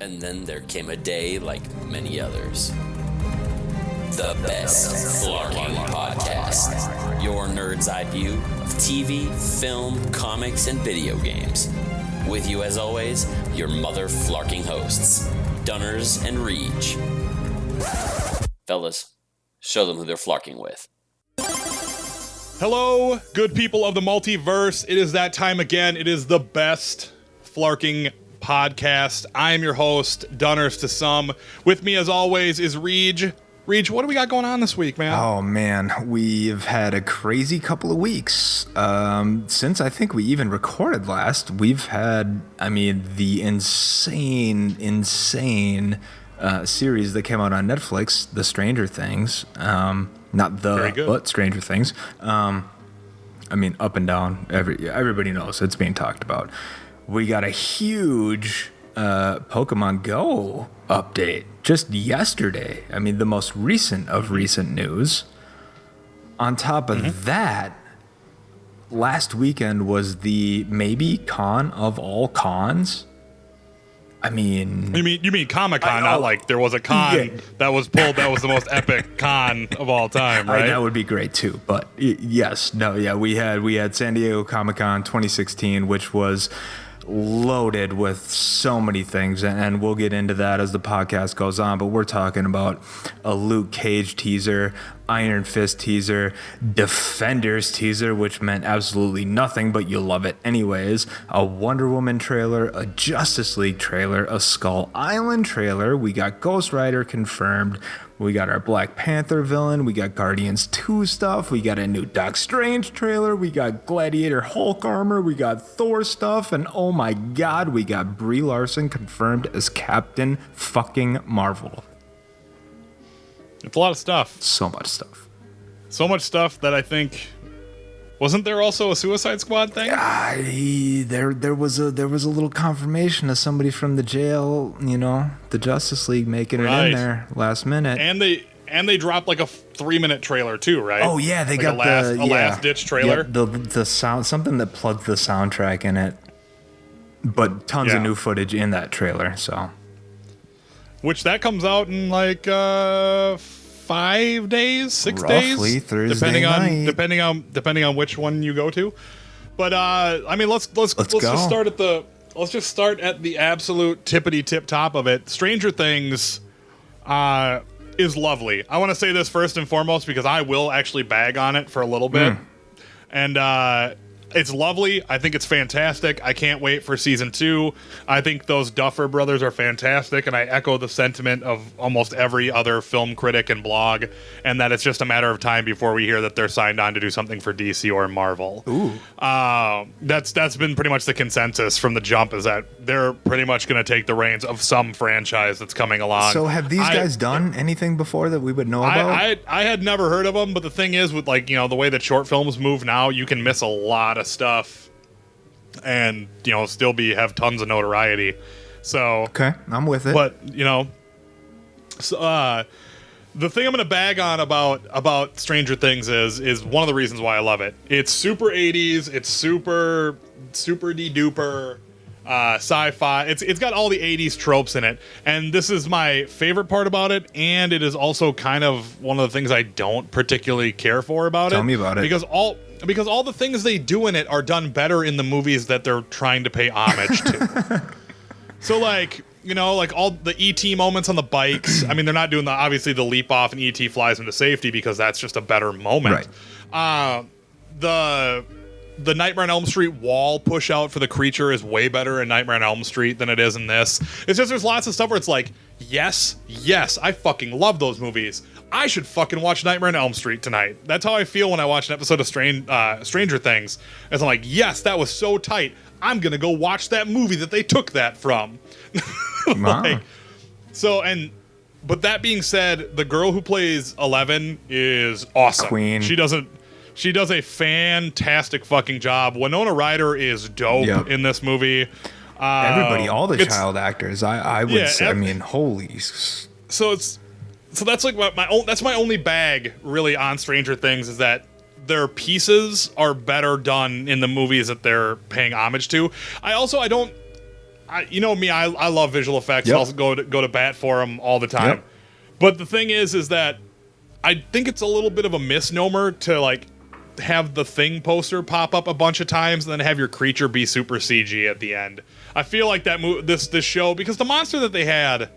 And then there came a day like many others. The best Flarking podcast. Your nerd's eye view of TV, film, comics, and video games. With you as always, your mother Flarking hosts, Dunners and Reach. Fellas, show them who they're Flarking with. Hello, good people of the multiverse. It is that time again. It is the best Flarking podcast. I am your host, Dunners to some. With me, as always, is Reach. Reach, what do we got going on this week, man? Oh, man. We've had a crazy couple of weeks. Since I think we even recorded last, we've had, the insane series that came out on Netflix, The Stranger Things. But Stranger Things. Up and down. Everybody knows it's being talked about. We got a huge Pokémon Go update just yesterday. The most recent of recent news. On top of that, last weekend was the maybe con of all cons. You mean Comic-Con, not like there was a con that was pulled that was the most epic con of all time, right? That would be great too. But we had San Diego Comic-Con 2016, which was loaded with so many things, and we'll get into that as the podcast goes on, but we're talking about a Luke Cage teaser, Iron Fist teaser, Defenders teaser, which meant absolutely nothing, but you love it anyways, a Wonder Woman trailer, a Justice League trailer, a Skull Island trailer, we got Ghost Rider confirmed, we got our Black Panther villain, we got Guardians 2 stuff, we got a new Doc Strange trailer, we got Gladiator Hulk armor, we got Thor stuff, and oh my god, we got Brie Larson confirmed as Captain fucking Marvel. It's a lot of stuff. So much stuff. So much stuff that I think... Wasn't there also a Suicide Squad thing? There was a little confirmation of somebody from the jail, the Justice League making it in there last minute. And they dropped like a 3-minute trailer too, right? Oh yeah, they got a last ditch trailer. Yeah, the sound, something that plugged the soundtrack in it, but tons of new footage in that trailer. So, which that comes out in like 5 days, 6 days, roughly Thursday night, depending on which one you go to. But let's just start at the absolute tippity tip top of it. Stranger Things is lovely. I want to say this first and foremost because I will actually bag on it for a little bit, and it's lovely. I think it's fantastic. I can't wait for season 2. I think those Duffer brothers are fantastic, and I echo the sentiment of almost every other film critic and blog, and that it's just a matter of time before we hear that they're signed on to do something for DC or Marvel. Ooh. That's been pretty much the consensus from the jump, is that they're pretty much going to take the reins of some franchise that's coming along. So have these guys done anything before that we would know about? I had never heard of them, but the thing is, with the way that short films move now, you can miss a lot of stuff and still have tons of notoriety. So okay, I'm with it. But the thing I'm gonna bag on about Stranger Things is one of the reasons why I love it. It's super 80s, it's super de duper sci-fi. It's got all the 80s tropes in it, and this is my favorite part about it, and it is also kind of one of the things I don't particularly care for about it. Tell me about it. Because all the things they do in it are done better in the movies that they're trying to pay homage to. So all the E.T. moments on the bikes. They're not doing obviously the leap off and E.T. flies into safety because that's just a better moment. Right. The Nightmare on Elm Street wall push out for the creature is way better in Nightmare on Elm Street than it is in this. It's just there's lots of stuff where it's like, yes, I fucking love those movies. I should fucking watch Nightmare on Elm Street tonight. That's how I feel when I watch an episode of Stranger Things. As I'm like, yes, that was so tight. I'm gonna go watch that movie that they took that from. Wow. But that being said, the girl who plays 11 is awesome. Queen. She does a fantastic fucking job. Winona Ryder is dope in this movie. Everybody, all the child actors, I would say. Holy. So that's like that's my only bag really on Stranger Things, is that their pieces are better done in the movies that they're paying homage to. I don't you know me, I love visual effects. Yep. I'll go to bat for them all the time. Yep. But the thing is that I think it's a little bit of a misnomer to like have the Thing poster pop up a bunch of times and then have your creature be super CG at the end. I feel like this show, because the monster that they had,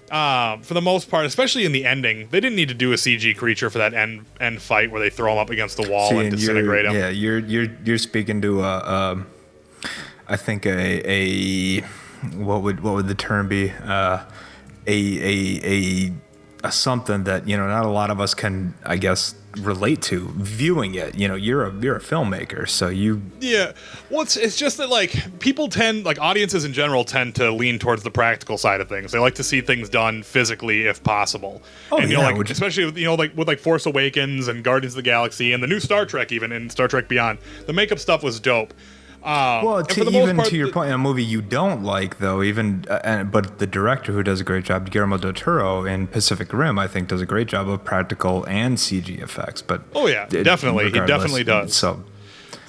for the most part, especially in the ending, they didn't need to do a CG creature for that end fight where they throw him up against the wall and disintegrate him. Yeah, you're speaking to I think a what would the term be? A something that, you know, not a lot of us can, I guess, relate to viewing it. You know, you're a filmmaker, so you. Yeah, well, it's just that like people tend, like audiences in general tend to lean towards the practical side of things. They like to see things done physically if possible. Oh, and, you yeah, know, like especially with Force Awakens and Guardians of the Galaxy and the new Star Trek, even in Star Trek Beyond, the makeup stuff was dope. Well, to your point, in a movie you don't like, though, but the director who does a great job, Guillermo del Toro in Pacific Rim, I think does a great job of practical and CG effects. But definitely, he definitely does. So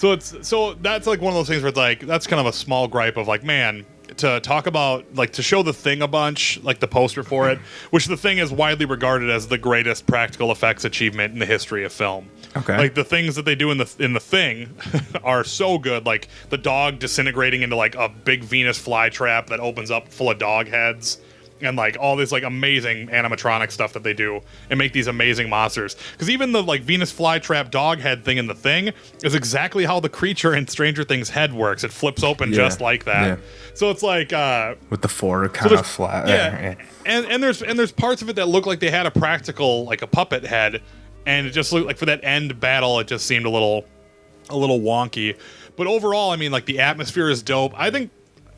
that's like one of those things where it's like that's kind of a small gripe of like, man, to talk about like to show the Thing a bunch, like the poster for it, which the Thing is widely regarded as the greatest practical effects achievement in the history of film. Okay. Like the things that they do in the Thing are so good. Like the dog disintegrating into like a big Venus flytrap that opens up full of dog heads, and like all this like amazing animatronic stuff that they do and make these amazing monsters. Because even the like Venus flytrap dog head thing in the Thing is exactly how the creature in Stranger Things head works. It flips open just like that. Yeah. So it's like with the four kind of flat. Yeah. And there's parts of it that look like they had a practical, like a puppet head. And it just looked like for that end battle, it just seemed a little wonky. But overall, I mean, like the atmosphere is dope. I think,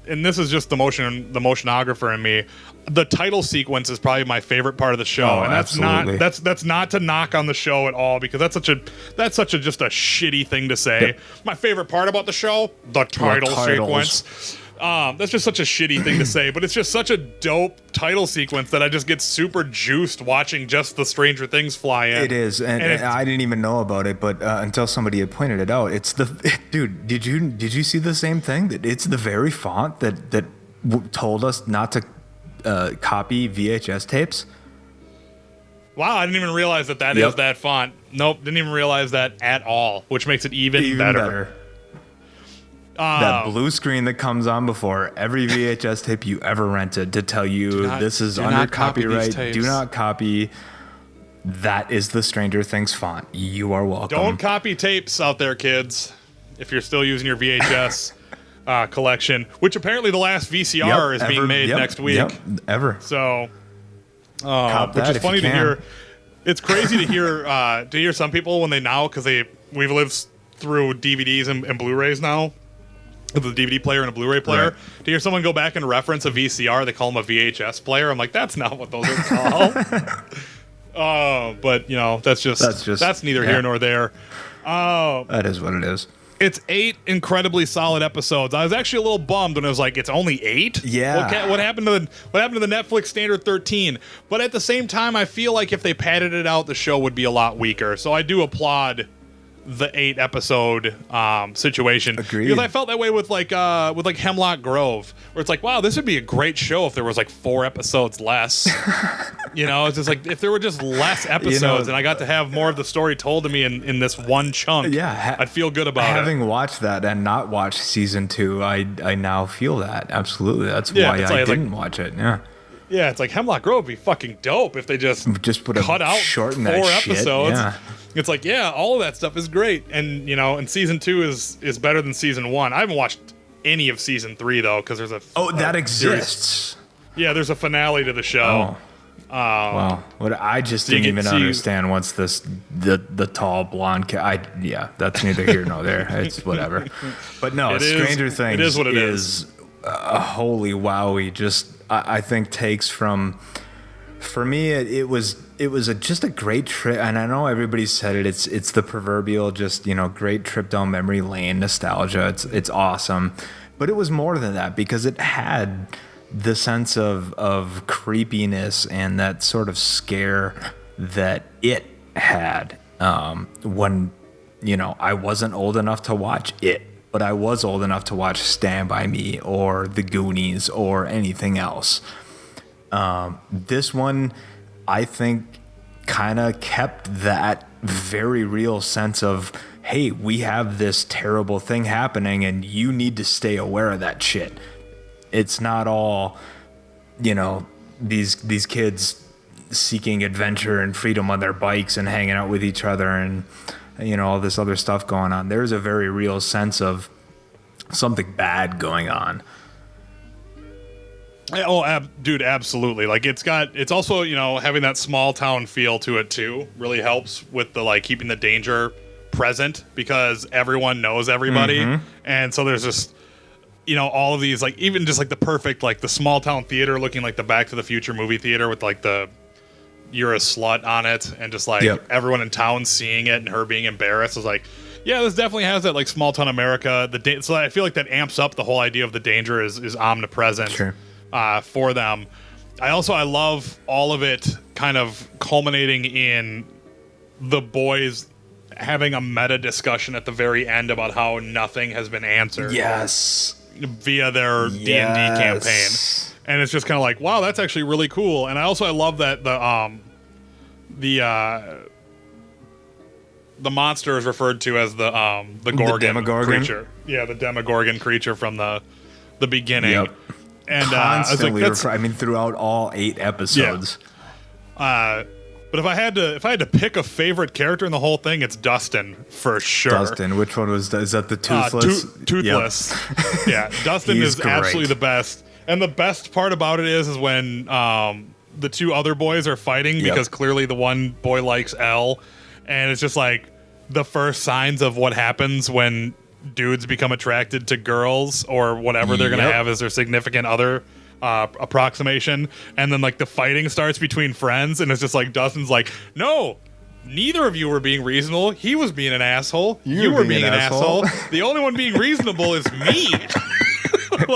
and this is just the motionographer in me, the title sequence is probably my favorite part of the show. Oh, and that's absolutely. that's not to knock on the show at all, because that's such a just a shitty thing to say. Yep. My favorite part about the show, the title sequence. That's just such a shitty thing to say, but it's just such a dope title sequence that I just get super juiced watching just the Stranger Things fly in. It is, and I didn't even know about it, but until somebody had pointed it out, it's dude. Did you see the same thing? That it's the very font that told us not to copy VHS tapes. Wow, I didn't even realize that is that font. Nope, didn't even realize that at all, which makes it even better. That blue screen that comes on before every VHS tape you ever rented to tell you this is under copyright. Do not copy. That is the Stranger Things font. You are welcome. Don't copy tapes out there, kids. If you're still using your VHS collection, which apparently the last VCR is being made next week. Ever. So, which is funny to hear. It's crazy to hear some people when because we've lived through DVDs and Blu-rays now. With a DVD player and a Blu-ray player, right. To hear someone go back and reference a VCR, they call them a VHS player. I'm like, that's not what those are called. But you know, that's neither here nor there. That is what it is. It's 8 incredibly solid episodes. I was actually a little bummed when it was like, it's only 8. Yeah. What happened to the Netflix standard 13? But at the same time, I feel like if they padded it out, the show would be a lot weaker. So I do applaud the 8 episode situation. Agreed. Because I felt that way with Hemlock Grove, where it's like, wow, this would be a great show if there was like 4 episodes less. You know, it's just like if there were just less episodes and I got to have more of the story told to me in this one chunk. Yeah, I'd feel good about it. Having watched that and not watched season 2, I now feel that absolutely. That's why I didn't watch it. Yeah. Yeah, it's like Hemlock Grove would be fucking dope if they just put cut out 4 episodes. Shit. Yeah. It's like, yeah, all of that stuff is great, and you know, and season 2 is better than season 1. I haven't watched any of season 3 though, because there's that exists. There's a finale to the show. Wow. What I just didn't even understand once the tall blonde that's neither here nor there. It's whatever. But no, Stranger Things is what it is. Holy wowie! Just I think takes from. For me, it was just a great trip, and I know everybody said it. It's the proverbial just great trip down memory lane, nostalgia. It's awesome, but it was more than that because it had the sense of creepiness and that sort of scare that it had when I wasn't old enough to watch it. but I was old enough to watch Stand By Me or The Goonies or anything else. This one, I think, kind of kept that very real sense of, hey, we have this terrible thing happening and you need to stay aware of that shit. It's not all, these kids seeking adventure and freedom on their bikes and hanging out with each other and, all this other stuff going on. There's a very real sense of something bad going on. Oh, dude, absolutely. Like it's also, having that small town feel to it too really helps with the keeping the danger present because everyone knows everybody. Mm-hmm. And so there's just, all of these, even just the perfect, the small town theater looking like the Back to the Future movie theater with the "You're a Slut" on it. And just everyone in town seeing it and her being embarrassed is yeah, this definitely has that small town America. So I feel like that amps up the whole idea of the danger is omnipresent. Sure. For them. I love all of it kind of culminating in the boys having a meta discussion at the very end about how nothing has been answered. Yes. Via their D&D campaign. And it's just kind of wow, that's actually really cool. And I love that the monster is referred to as the Gorgon Demogorgon creature. Yeah, the Demogorgon creature from the beginning. Yep. And constantly throughout all 8 episodes. Yeah. But if I had to pick a favorite character in the whole thing, it's Dustin for sure. Dustin, which one is that? The Toothless? Toothless. Yep. Yeah, Dustin is great. Absolutely the best. And the best part about it is when the 2 other boys are fighting because clearly the one boy likes Elle, and it's just the first signs of what happens when dudes become attracted to girls or whatever they're going to have as their significant other approximation. And then the fighting starts between friends and it's just Dustin's no, neither of you were being reasonable. He was being an asshole. You were being an asshole. The only one being reasonable is me.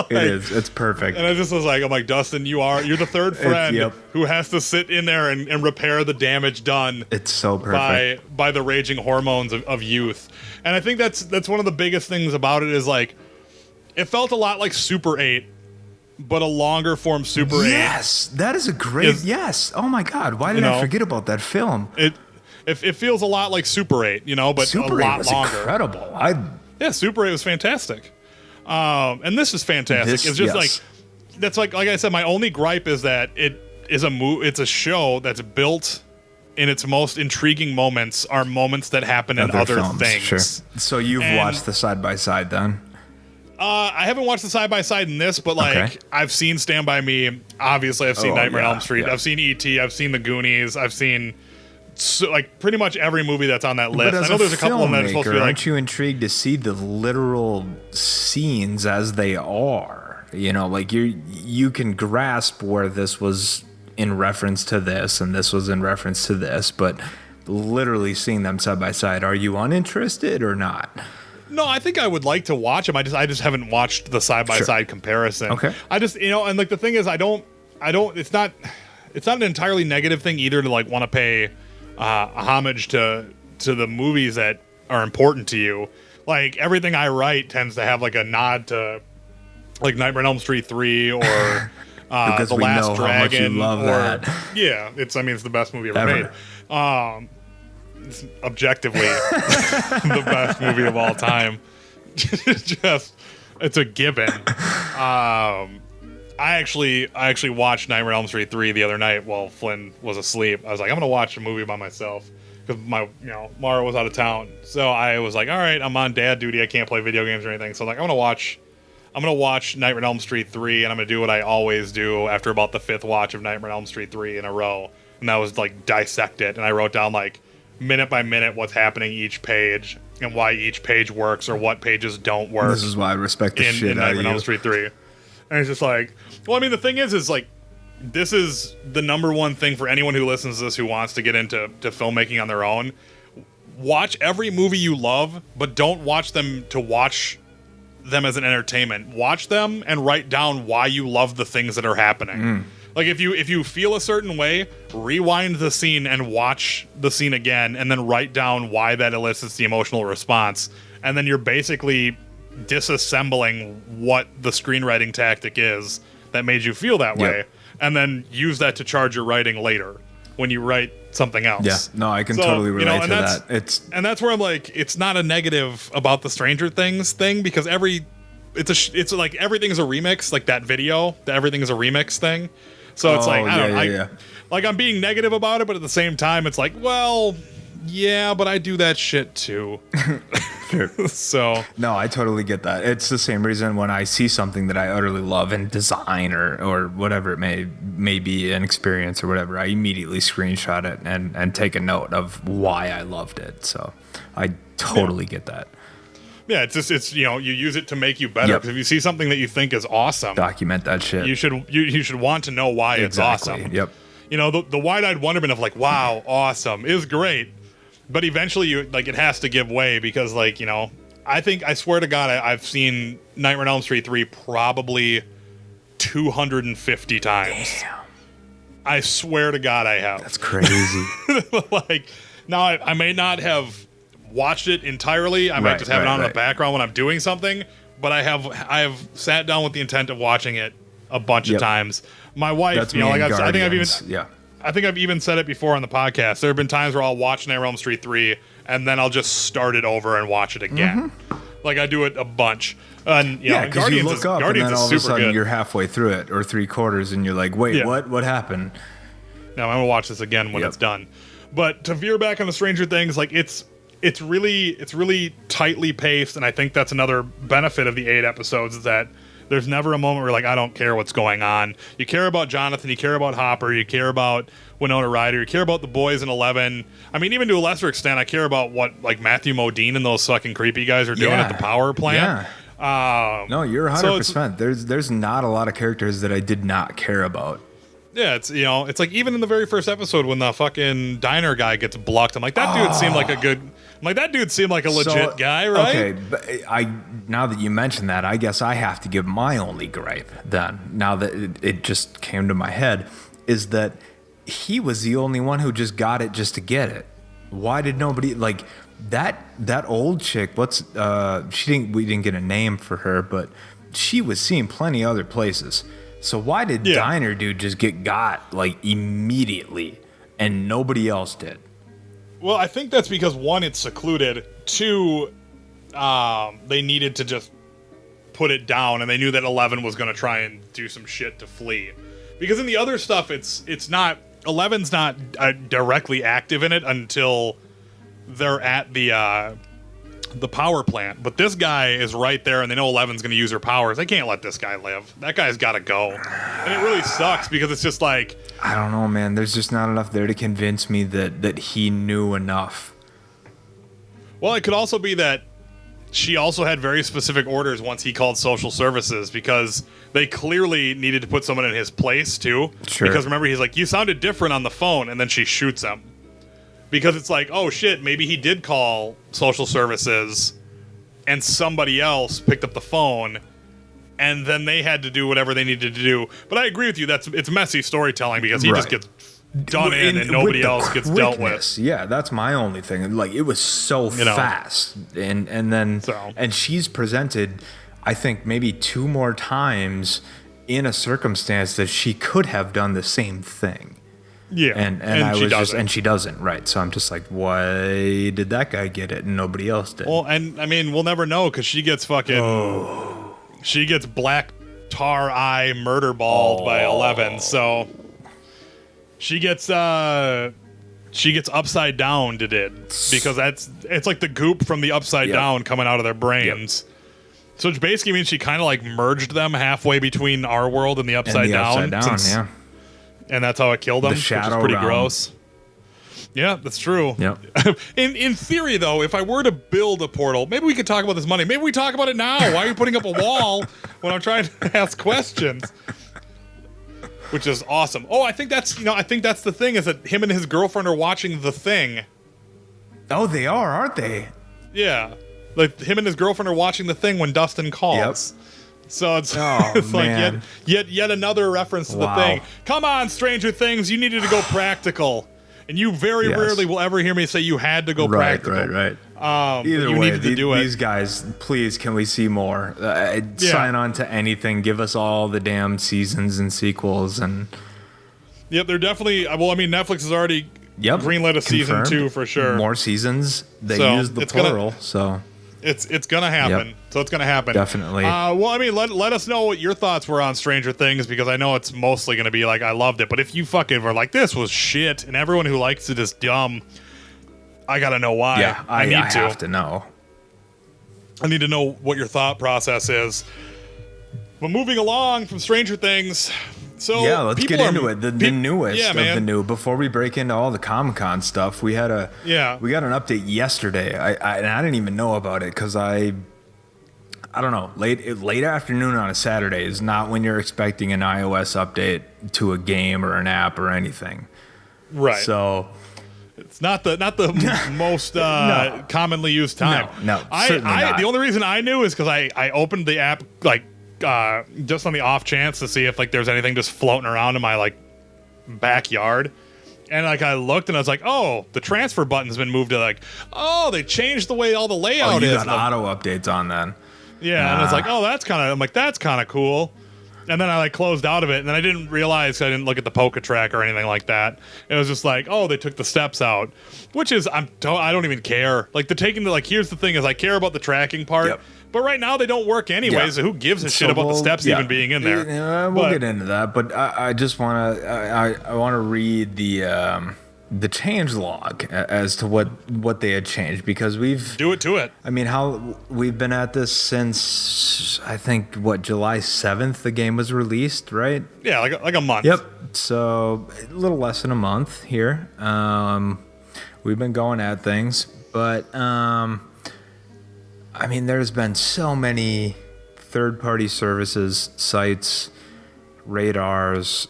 It is. It's perfect. And I just was I'm Dustin, you're the third friend who has to sit in there and repair the damage done. It's so perfect. By the raging hormones of youth. And I think that's one of the biggest things about it is it felt a lot like Super 8, but a longer form Super 8. Yes, that is a great yes. Oh my God, why did I forget about that film? It feels a lot like Super 8, but Super a lot 8 was longer. Incredible. Super 8 was fantastic. And this is fantastic. It's just that's like I said, my only gripe is that it's a show that's built in its most intriguing moments are moments that happen in other films, things. Sure. So you've watched the side-by-side then? I haven't watched the side-by-side in this, but I've seen Stand By Me. Obviously, I've seen Nightmare on Elm Street. Yeah. I've seen E.T. I've seen The Goonies. I've seen pretty much every movie that's on that list. I know there's a couple of them that are supposed to be aren't you intrigued to see the literal scenes as they are? You can grasp where this was in reference to this and this was in reference to this, but literally seeing them side by side, are you uninterested or not? No, I think I would like to watch them. I just haven't watched the side by side comparison. Okay. I just and the thing is I don't it's not an entirely negative thing either to want to pay homage to the movies that are important to you. Everything I write tends to have a nod to Nightmare on Elm Street 3 or The Last Dragon. You love that. Yeah, it's the best movie ever made. It's objectively the best movie of all time. It's a given. I actually watched Nightmare on Elm Street 3 the other night while Flynn was asleep. I was I'm gonna watch a movie by myself because Mara was out of town. So I was all right, I'm on dad duty. I can't play video games or anything. So I'm gonna watch Nightmare on Elm Street 3, and I'm gonna do what I always do after about the 5th watch of Nightmare on Elm Street 3 in a row, and that was dissect it. And I wrote down minute by minute what's happening each page and why each page works or what pages don't work. This is why I respect the shit in out of Nightmare on Elm Street 3. And it's just the thing is this is the number one thing for anyone who listens to this who wants to get into filmmaking on their own. Watch every movie you love, but don't watch them to watch them as an entertainment. Watch them and write down why you love the things that are happening. If you feel a certain way, rewind the scene and watch the scene again, and then write down why that elicits the emotional response. And then you're basically disassembling what the screenwriting tactic is that made you feel that way, and then use that to charge your writing later when you write something else. Yeah, no, I can totally relate to that. And that's where I'm like, it's not a negative about the Stranger Things thing, because it's like everything's a remix, like that video, that everything is a remix thing. So it's like, I don't know, like I'm being negative about it, but at the same time, it's like, well, yeah, but I do that shit too. Sure. So no, I totally get that. It's the same reason when I see something that I utterly love in design or whatever it may be, an experience or whatever, I immediately screenshot it and take a note of why I loved it. So I totally get that. Yeah, it's you use it to make you better. Because if you see something that you think is awesome, document that shit. You should want to know why it's awesome. Yep. The wide-eyed wonderment of like, wow, awesome is great. But eventually, it has to give way because, I swear to God, I've seen Nightmare on Elm Street 3 probably 250 times. Damn. I swear to God, I have. That's crazy. Now I may not have watched it entirely. I might just have it on in the background when I'm doing something. But I have sat down with the intent of watching it a bunch of times. My wife, That's I think I've even said it before on the podcast. There have been times where I'll watch Nightmare on Elm Street 3 and then I'll just start it over and watch it again. Like I do it a bunch. And because you look up and then all of a sudden good. You're halfway through it or 3/4 and you're like, wait, what happened? Now I'm gonna watch this again when it's done. But to veer back on the Stranger Things, it's really tightly paced, and I think that's another benefit of the 8 episodes is that there's never a moment where I don't care what's going on. You care about Jonathan, you care about Hopper, you care about Winona Ryder, you care about the boys in 11. I mean, even to a lesser extent, I care about what Matthew Modine and those fucking creepy guys are doing at the power plant. Yeah. No, you're 100%. There's not a lot of characters that I did not care about. Yeah, it's it's like even in the very first episode when the fucking diner guy gets blocked, I'm like, that dude seemed like a legit guy, right? Okay, but now that you mention that, I guess I have to give my only gripe then. Now that it just came to my head, is that he was the only one who just got it just to get it. Why did nobody that old chick? We didn't get a name for her, but she was seen plenty other places. So why did Diner Dude just get got immediately and nobody else did? Well, I think that's because 1, it's secluded. 2, they needed to just put it down, and they knew that 11 was going to try and do some shit to flee. Because in the other stuff, it's not 11's not directly active in it until they're at the power plant, but this guy is right there and they know 11's going to use her powers. They can't let this guy live. That guy's got to go. And it really sucks because it's just I don't know, man. There's just not enough there to convince me that he knew enough. Well, it could also be that she also had very specific orders once he called social services because they clearly needed to put someone in his place too. Sure. Because remember, he's like, you sounded different on the phone, and then she shoots him. Because it's like, oh shit, maybe he did call social services and somebody else picked up the phone and then they had to do whatever they needed to do. But I agree with you, it's messy storytelling because he just gets done in and nobody else gets dealt with. Yeah, that's my only thing. It was so fast. And then and she's presented, I think, maybe 2 more times in a circumstance that she could have done the same thing. Yeah, and she doesn't, right? So I'm just like, why did that guy get it and nobody else did? Well, and I mean, we'll never know because she gets she gets black tar eye murder balled by 11, so she gets upside down because it's like the goop from the upside down coming out of their brains. Yep. So which basically means she kind of merged them halfway between our world and the upside down. Yeah. And that's how it killed them, which is pretty gross. Yeah, that's true. Yep. In theory, though, if I were to build a portal, maybe we could talk about this money. Maybe we talk about it now. Why are you putting up a wall when I'm trying to ask questions? Which is awesome. Oh, I think that's the thing is that him and his girlfriend are watching The Thing. Oh, they are, aren't they? Yeah. Him and his girlfriend are watching The Thing when Dustin calls. Yep. So it's like yet another reference to The Thing. Come on, Stranger Things, you needed to go practical. And you very rarely will ever hear me say you had to go practical. Right. Either way, these guys, please, can we see more? Sign on to anything. Give us all the damn seasons and sequels. And yep, they're definitely. Well, I mean, Netflix has already greenlit a season 2 for sure. More seasons. They use the plural, so it's gonna happen. Yep. So it's gonna happen. Definitely. Well, I mean, let us know what your thoughts were on Stranger Things, because I know it's mostly gonna be like, I loved it, but if you fucking were like, this was shit, and everyone who likes it is dumb, I gotta know why. Yeah, I have to know. I need to know what your thought process is. But moving along from Stranger Things, so yeah, let's get into it. The newest of the new. Before we break into all the Comic-Con stuff, we got an update yesterday. I didn't even know about it because I don't know. Late afternoon on a Saturday is not when you're expecting an iOS update to a game or an app or anything. Right. So it's not the most commonly used time. No, certainly not. The only reason I knew is because I opened the app just on the off chance to see if there's anything just floating around in my backyard, and I looked and I was like, oh, the transfer button's been moved to they changed the way all the layout is. You got auto updates on then. Yeah, and it's that's kind of cool. And then I closed out of it, and then I didn't realize I didn't look at the Poke Track or anything like that. It was just they took the steps out, which is I don't even care. Here's the thing is I care about the tracking part, yep. But right now they don't work anyway. So who gives a shit about the steps even being in there? We'll get into that, but I just want to read the changelog as to what they had changed, because we've do it to it. I mean, we've been at this since I think July 7th the game was released, right? Yeah, like a month. Yep. So a little less than a month here. We've been going at things, but I mean, there's been so many third-party services, sites, radars.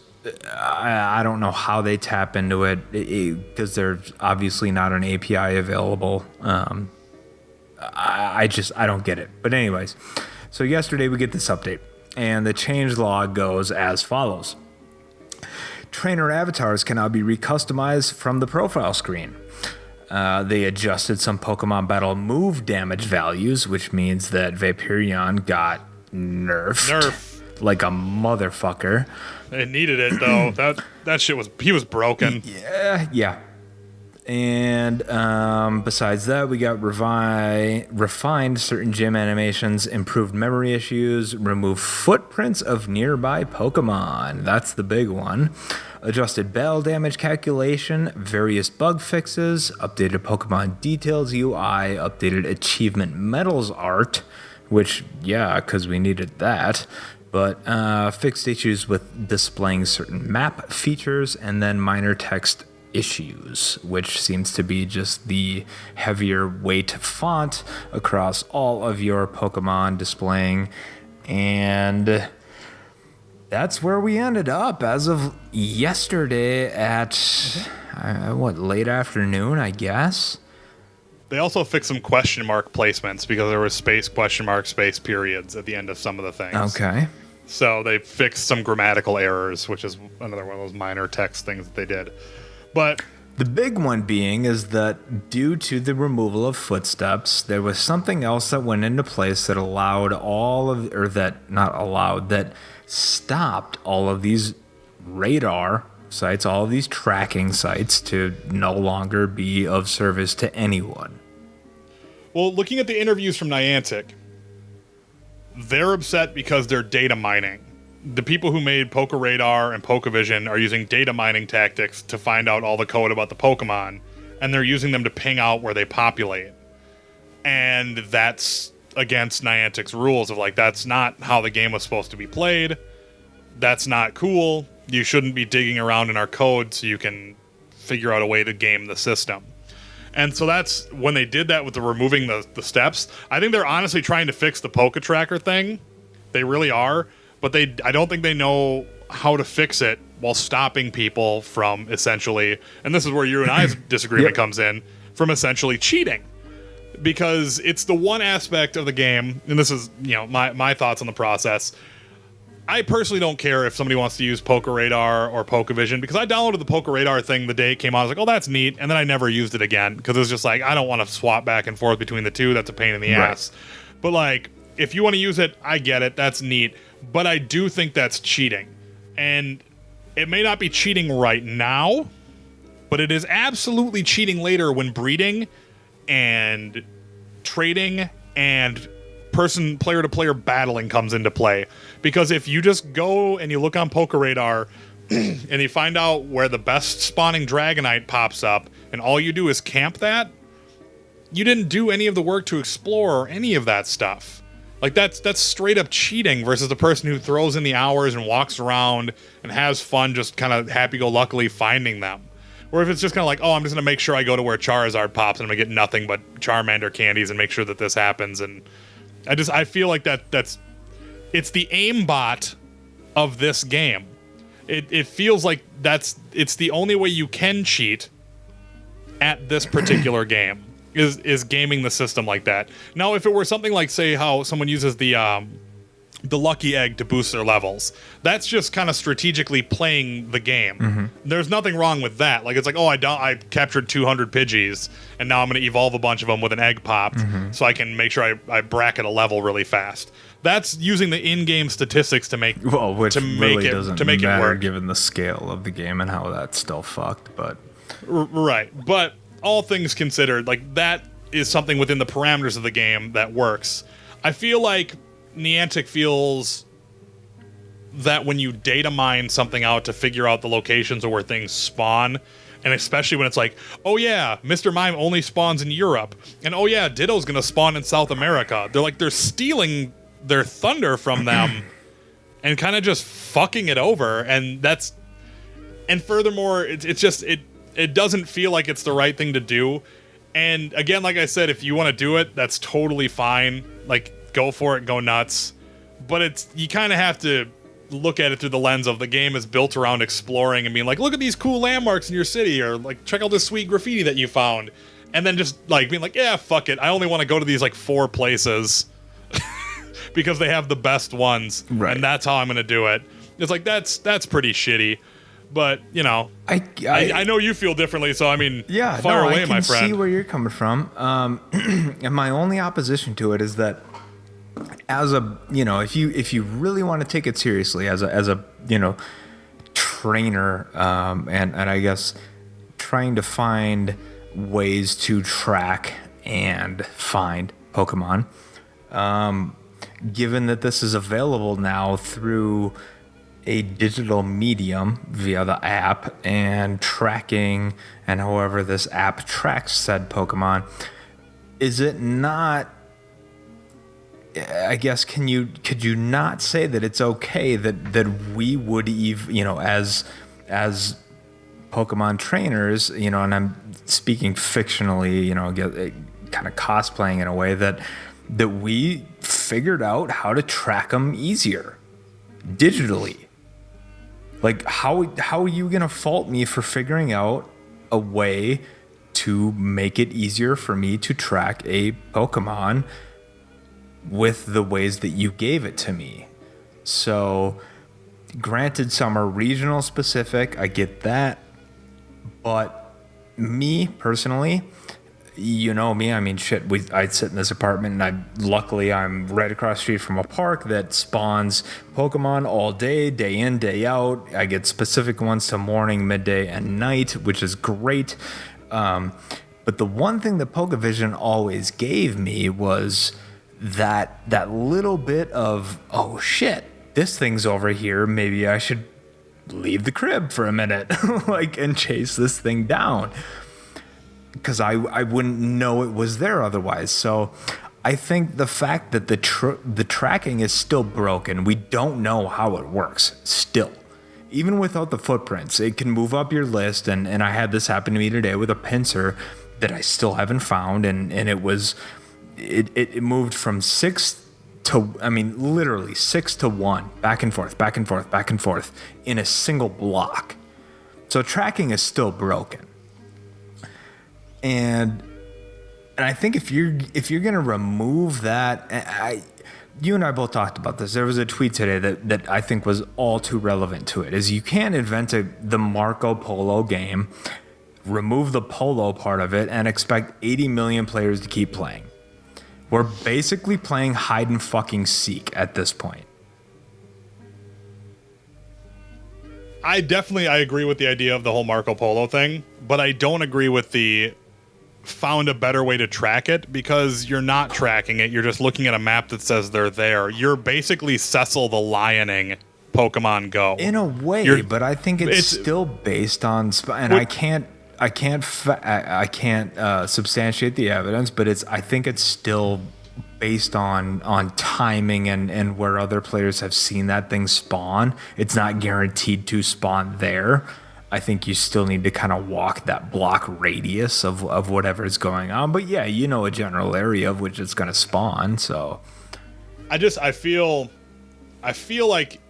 I don't know how they tap into it because there's obviously not an API available. I don't get it. But anyways, so yesterday we get this update, and the changelog goes as follows. Trainer avatars can now be recustomized from the profile screen. They adjusted some Pokemon Battle move damage values, which means that Vaporeon got nerfed. Like a motherfucker. It needed it though. that shit he was broken. Yeah. And besides that, we got refined certain gym animations, improved memory issues, removed footprints of nearby Pokemon. That's the big one. Adjusted battle damage calculation, various bug fixes, updated Pokemon details UI, updated achievement medals art, which, yeah, because we needed that. But fixed issues with displaying certain map features, and then minor text issues, which seems to be just the heavier weight font across all of your Pokemon displaying. And that's where we ended up as of yesterday at late afternoon, I guess. They also fixed some question mark placements because there was space, question mark, space periods at the end of some of the things. Okay. So they fixed some grammatical errors, which is another one of those minor text things that they did. But the big one being is that due to the removal of footsteps, there was something else that went into place that that stopped all of these radar sites, all of these tracking sites to no longer be of service to anyone. Well, looking at the interviews from Niantic, they're upset because they're data mining. The people who made PokeRadar and PokeVision are using data mining tactics to find out all the code about the Pokemon, and they're using them to ping out where they populate. And that's against Niantic's rules of that's not how the game was supposed to be played. That's not cool. You shouldn't be digging around in our code so you can figure out a way to game the system. And so that's when they did that with the removing the steps. I think they're honestly trying to fix the Poke Tracker thing. They really are. But I don't think they know how to fix it while stopping people from essentially, and this is where you and I's disagreement comes in, from essentially cheating. Because it's the one aspect of the game, and this is my thoughts on the process. I personally don't care if somebody wants to use Poke Radar or Pokevision, because I downloaded the Poke Radar thing the day it came out. I was like, oh, that's neat. And then I never used it again because it was just like, I don't want to swap back and forth between the two. That's a pain in the ass. But like, if you want to use it, I get it. That's neat. But I do think that's cheating. And it may not be cheating right now, but it is absolutely cheating later when breeding and trading and player-to-player battling comes into play. Because if you just go and you look on Poke Radar and you find out where the best spawning Dragonite pops up and all you do is camp that, you didn't do any of the work to explore or any of that stuff. Like, that's straight up cheating versus the person who throws in the hours and walks around and has fun just kind of happy-go-luckily finding them. Or if it's just kind of like, oh, I'm just going to make sure I go to where Charizard pops and I'm going to get nothing but Charmander candies and make sure that this happens. And I feel like it's the aimbot of this game. It feels like it's the only way you can cheat at this particular game is gaming the system like that. Now, if it were something like, say, how someone uses the lucky egg to boost their levels, that's just kind of strategically playing the game. Mm-hmm. There's nothing wrong with that. Like, it's like, oh, I captured 200 Pidgeys, and now I'm going to evolve a bunch of them with an egg popped, so I can make sure I bracket a level really fast. That's using the in-game statistics to make it work, given the scale of the game and how that's still fucked. But right, but all things considered, like, that is something within the parameters of the game that works. I feel like Niantic feels that when you data mine something out to figure out the locations of where things spawn, and especially when it's like, oh yeah, Mr. Mime only spawns in Europe, and oh yeah, Ditto's gonna spawn in South America. They're stealing their thunder from them and kind of just fucking it over, and furthermore, it doesn't feel like it's the right thing to do. And again, like I said, if you want to do it, that's totally fine. Like, go for it, go nuts. But you kind of have to look at it through the lens of the game is built around exploring and being like, look at these cool landmarks in your city, or like, check out this sweet graffiti that you found. And then just like being like, yeah, fuck it, I only want to go to these like 4 places because they have the best ones, right, and that's how I'm going to do it. It's like, that's pretty shitty. But, you know, I know you feel differently, so I mean, fire away, my friend. I can see where you're coming from. And my only opposition to it is that, as a, you know, if you really want to take it seriously as a you know, trainer, and I guess trying to find ways to track and find Pokemon, given that this is available now through a digital medium via the app and tracking, and however this app tracks said Pokemon, is it not, I guess, could you not say that it's okay that we would you know, as Pokemon trainers, you know, and I'm speaking fictionally, you know, kind of cosplaying in a way, that we figured out how to track them easier digitally. Like, how are you going to fault me for figuring out a way to make it easier for me to track a Pokemon with the ways that you gave it to me? So, granted, some are regional specific, I get that. But me, personally, you know me, I mean, shit, I'd sit in this apartment, and luckily I'm right across the street from a park that spawns Pokemon all day in, day out. I get specific ones to morning, midday, and night, which is great. But the one thing that Pokevision always gave me was that little bit of, oh shit, this thing's over here, maybe I should leave the crib for a minute, like, and chase this thing down, because I wouldn't know it was there otherwise. So I think the fact that the tracking is still broken, we don't know how it works still. Even without the footprints, it can move up your list, and I had this happen to me today with a pincer that I still haven't found, and it moved from 6 to, I mean, literally 6 to 1, back and forth, back and forth, back and forth in a single block. So tracking is still broken. And I think if you're gonna remove that, you and I both talked about this. There was a tweet today that I think was all too relevant to it. Is you can't invent the Marco Polo game, remove the polo part of it, and expect 80 million players to keep playing. We're basically playing hide and fucking seek at this point. I agree with the idea of the whole Marco Polo thing, but I don't agree with the found a better way to track it, because you're not tracking it. You're just looking at a map that says they're there. You're basically Cecil the Lioning Pokemon Go. In a way, but I think it's still based on, and I can't substantiate the evidence, but I think it's still based on timing and where other players have seen that thing spawn. It's not guaranteed to spawn there. I think you still need to kind of walk that block radius of whatever's going on. But yeah, you know, a general area of which it's going to spawn. So I feel like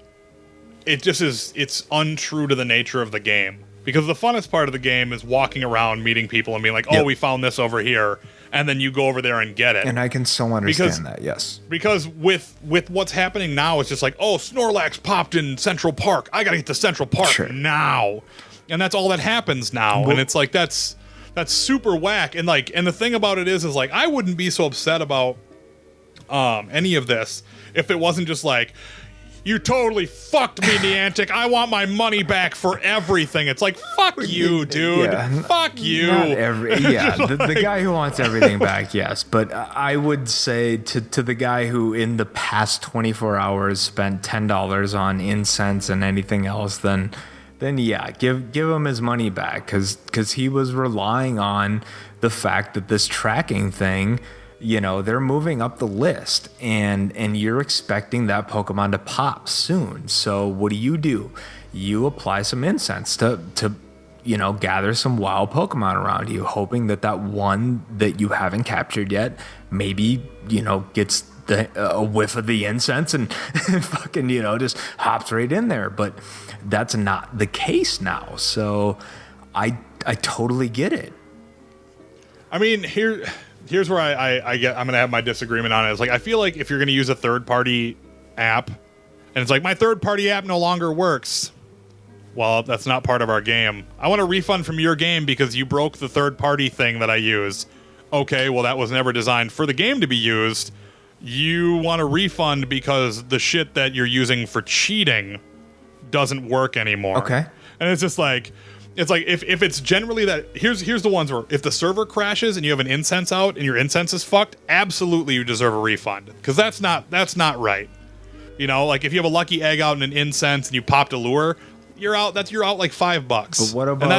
it's untrue to the nature of the game, because the funnest part of the game is walking around, meeting people, and being like, oh, we found this over here. And then you go over there and get it. And I can so understand that, yes. Because with what's happening now, it's just like, oh, Snorlax popped in Central Park. I got to get to Central Park now. And that's all that happens now. And it's like, that's super whack. And like, and the thing about it is like, I wouldn't be so upset about any of this if it wasn't just like, you totally fucked me, Niantic. I want my money back for everything. It's like, fuck you, dude. Yeah, fuck you. The guy who wants everything back, yes. But I would say to the guy who in the past 24 hours spent $10 on Incense and anything else, then yeah, give him his money back, because he was relying on the fact that this tracking thing, you know, they're moving up the list, and you're expecting that Pokemon to pop soon. So what do? You apply some Incense to you know, gather some wild Pokemon around you, hoping that one that you haven't captured yet maybe, you know, gets a whiff of the Incense and fucking, you know, just hops right in there. But that's not the case now. So I totally get it. I mean, here's where I'm going to have my disagreement on it. It's like, I feel like if you're going to use a third-party app, and it's like, my third-party app no longer works, well, that's not part of our game. I want a refund from your game because you broke the third-party thing that I use. Okay, well, that was never designed for the game to be used. You want a refund because the shit that you're using for cheating doesn't work anymore. Okay. And it's just like... It's like, if it's generally that, here's the ones where if the server crashes and you have an Incense out and your Incense is fucked, absolutely you deserve a refund, because that's not right. You know, like if you have a lucky egg out and an Incense and you popped a lure, you're out like $5. But what about,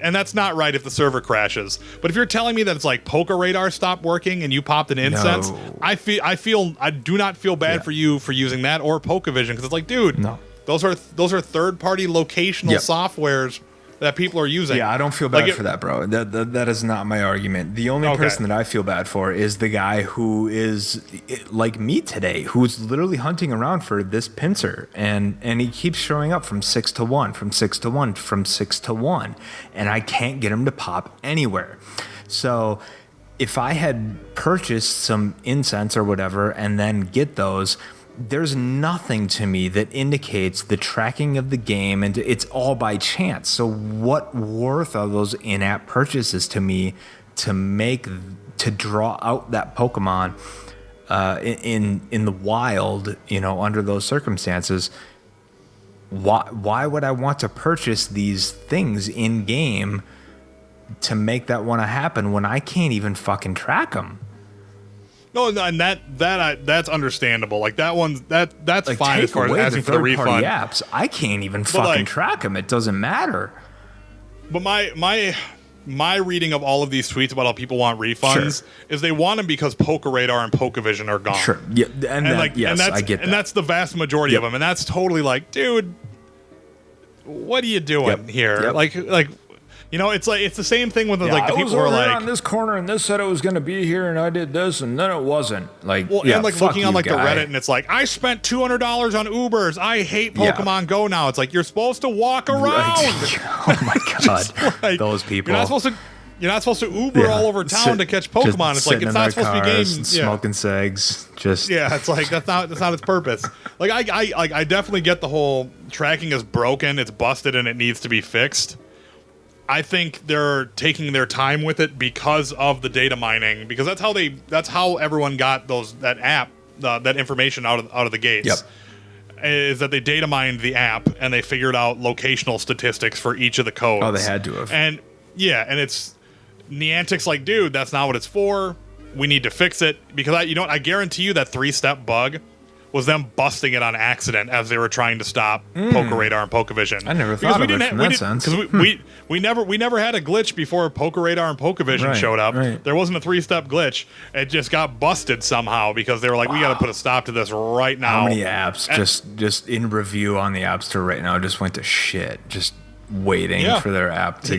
and that's not right if the server crashes. But if you're telling me that it's like Poke Radar stopped working and you popped an Incense, no. I do not feel bad for you for using that, or Pokevision, because it's like, dude, no. those are third-party locational softwares that people are using. Yeah, I don't feel bad for that, bro. That is not my argument. The only person that I feel bad for is the guy who is like me today, who's literally hunting around for this pincer, and he keeps showing up from 6 to 1, from 6 to 1, from 6 to 1, and I can't get him to pop anywhere. So if I had purchased some Incense or whatever and then get those, there's nothing to me that indicates the tracking of the game, and it's all by chance. So what worth are those in-app purchases to me to draw out that Pokemon in the wild, you know, under those circumstances? Why would I want to purchase these things in game to make that want to happen when I can't even fucking track them? No, and that's understandable. Like that's like, fine as far as asking for the refund. Apps, I can't even fucking track them. It doesn't matter. But my reading of all of these tweets about how people want refunds is they want them because Poke Radar and Pokevision are gone. Sure. Yeah, I get that. And that's the vast majority of them. And that's totally like, dude, what are you doing here? Yep. Like. You know, it's like it's the same thing with like the people who are like on this corner and this said it was going to be here and I did this and then it wasn't. Like, and like looking on like the Reddit and it's like, I spent $200 on Ubers. I hate Pokemon Go now. It's like, you're supposed to walk around. Oh my god, like, those people. You're not supposed to Uber all over town to catch Pokemon. It's like it's not supposed to be a game. Smoking cigs. It's like that's not its purpose. Like I definitely get the whole tracking is broken, it's busted, and it needs to be fixed. I think they're taking their time with it because of the data mining, because that's how everyone got that app that information out of the gates. Yep. Is that they data mined the app and they figured out locational statistics for each of the codes. Oh, they had to have. And it's Niantic's like, dude, that's not what it's for. We need to fix it, because I guarantee you that 3-step bug was them busting it on accident as they were trying to stop PokeRadar and PokeVision. I never thought of it from that sense. Because we never had a glitch before PokeRadar and PokeVision showed up. Right. There wasn't a 3-step glitch. It just got busted somehow because they were like, we got to put a stop to this right now. How many apps just in review on the App Store right now just went to shit, just waiting for their app to...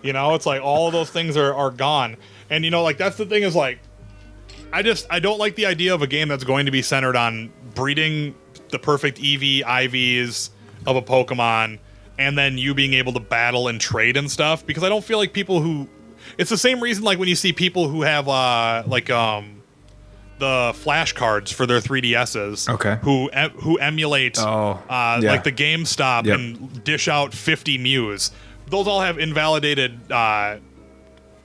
It's like all of those things are gone. And, like, that's the thing is, like, I don't like the idea of a game that's going to be centered on breeding the perfect EV, IVs of a Pokemon, and then you being able to battle and trade and stuff, because I don't feel like people who... It's the same reason, like, when you see people who have, the flashcards for their 3DSs, who emulate, like, the GameStop and dish out 50 Mews. Those all have invalidated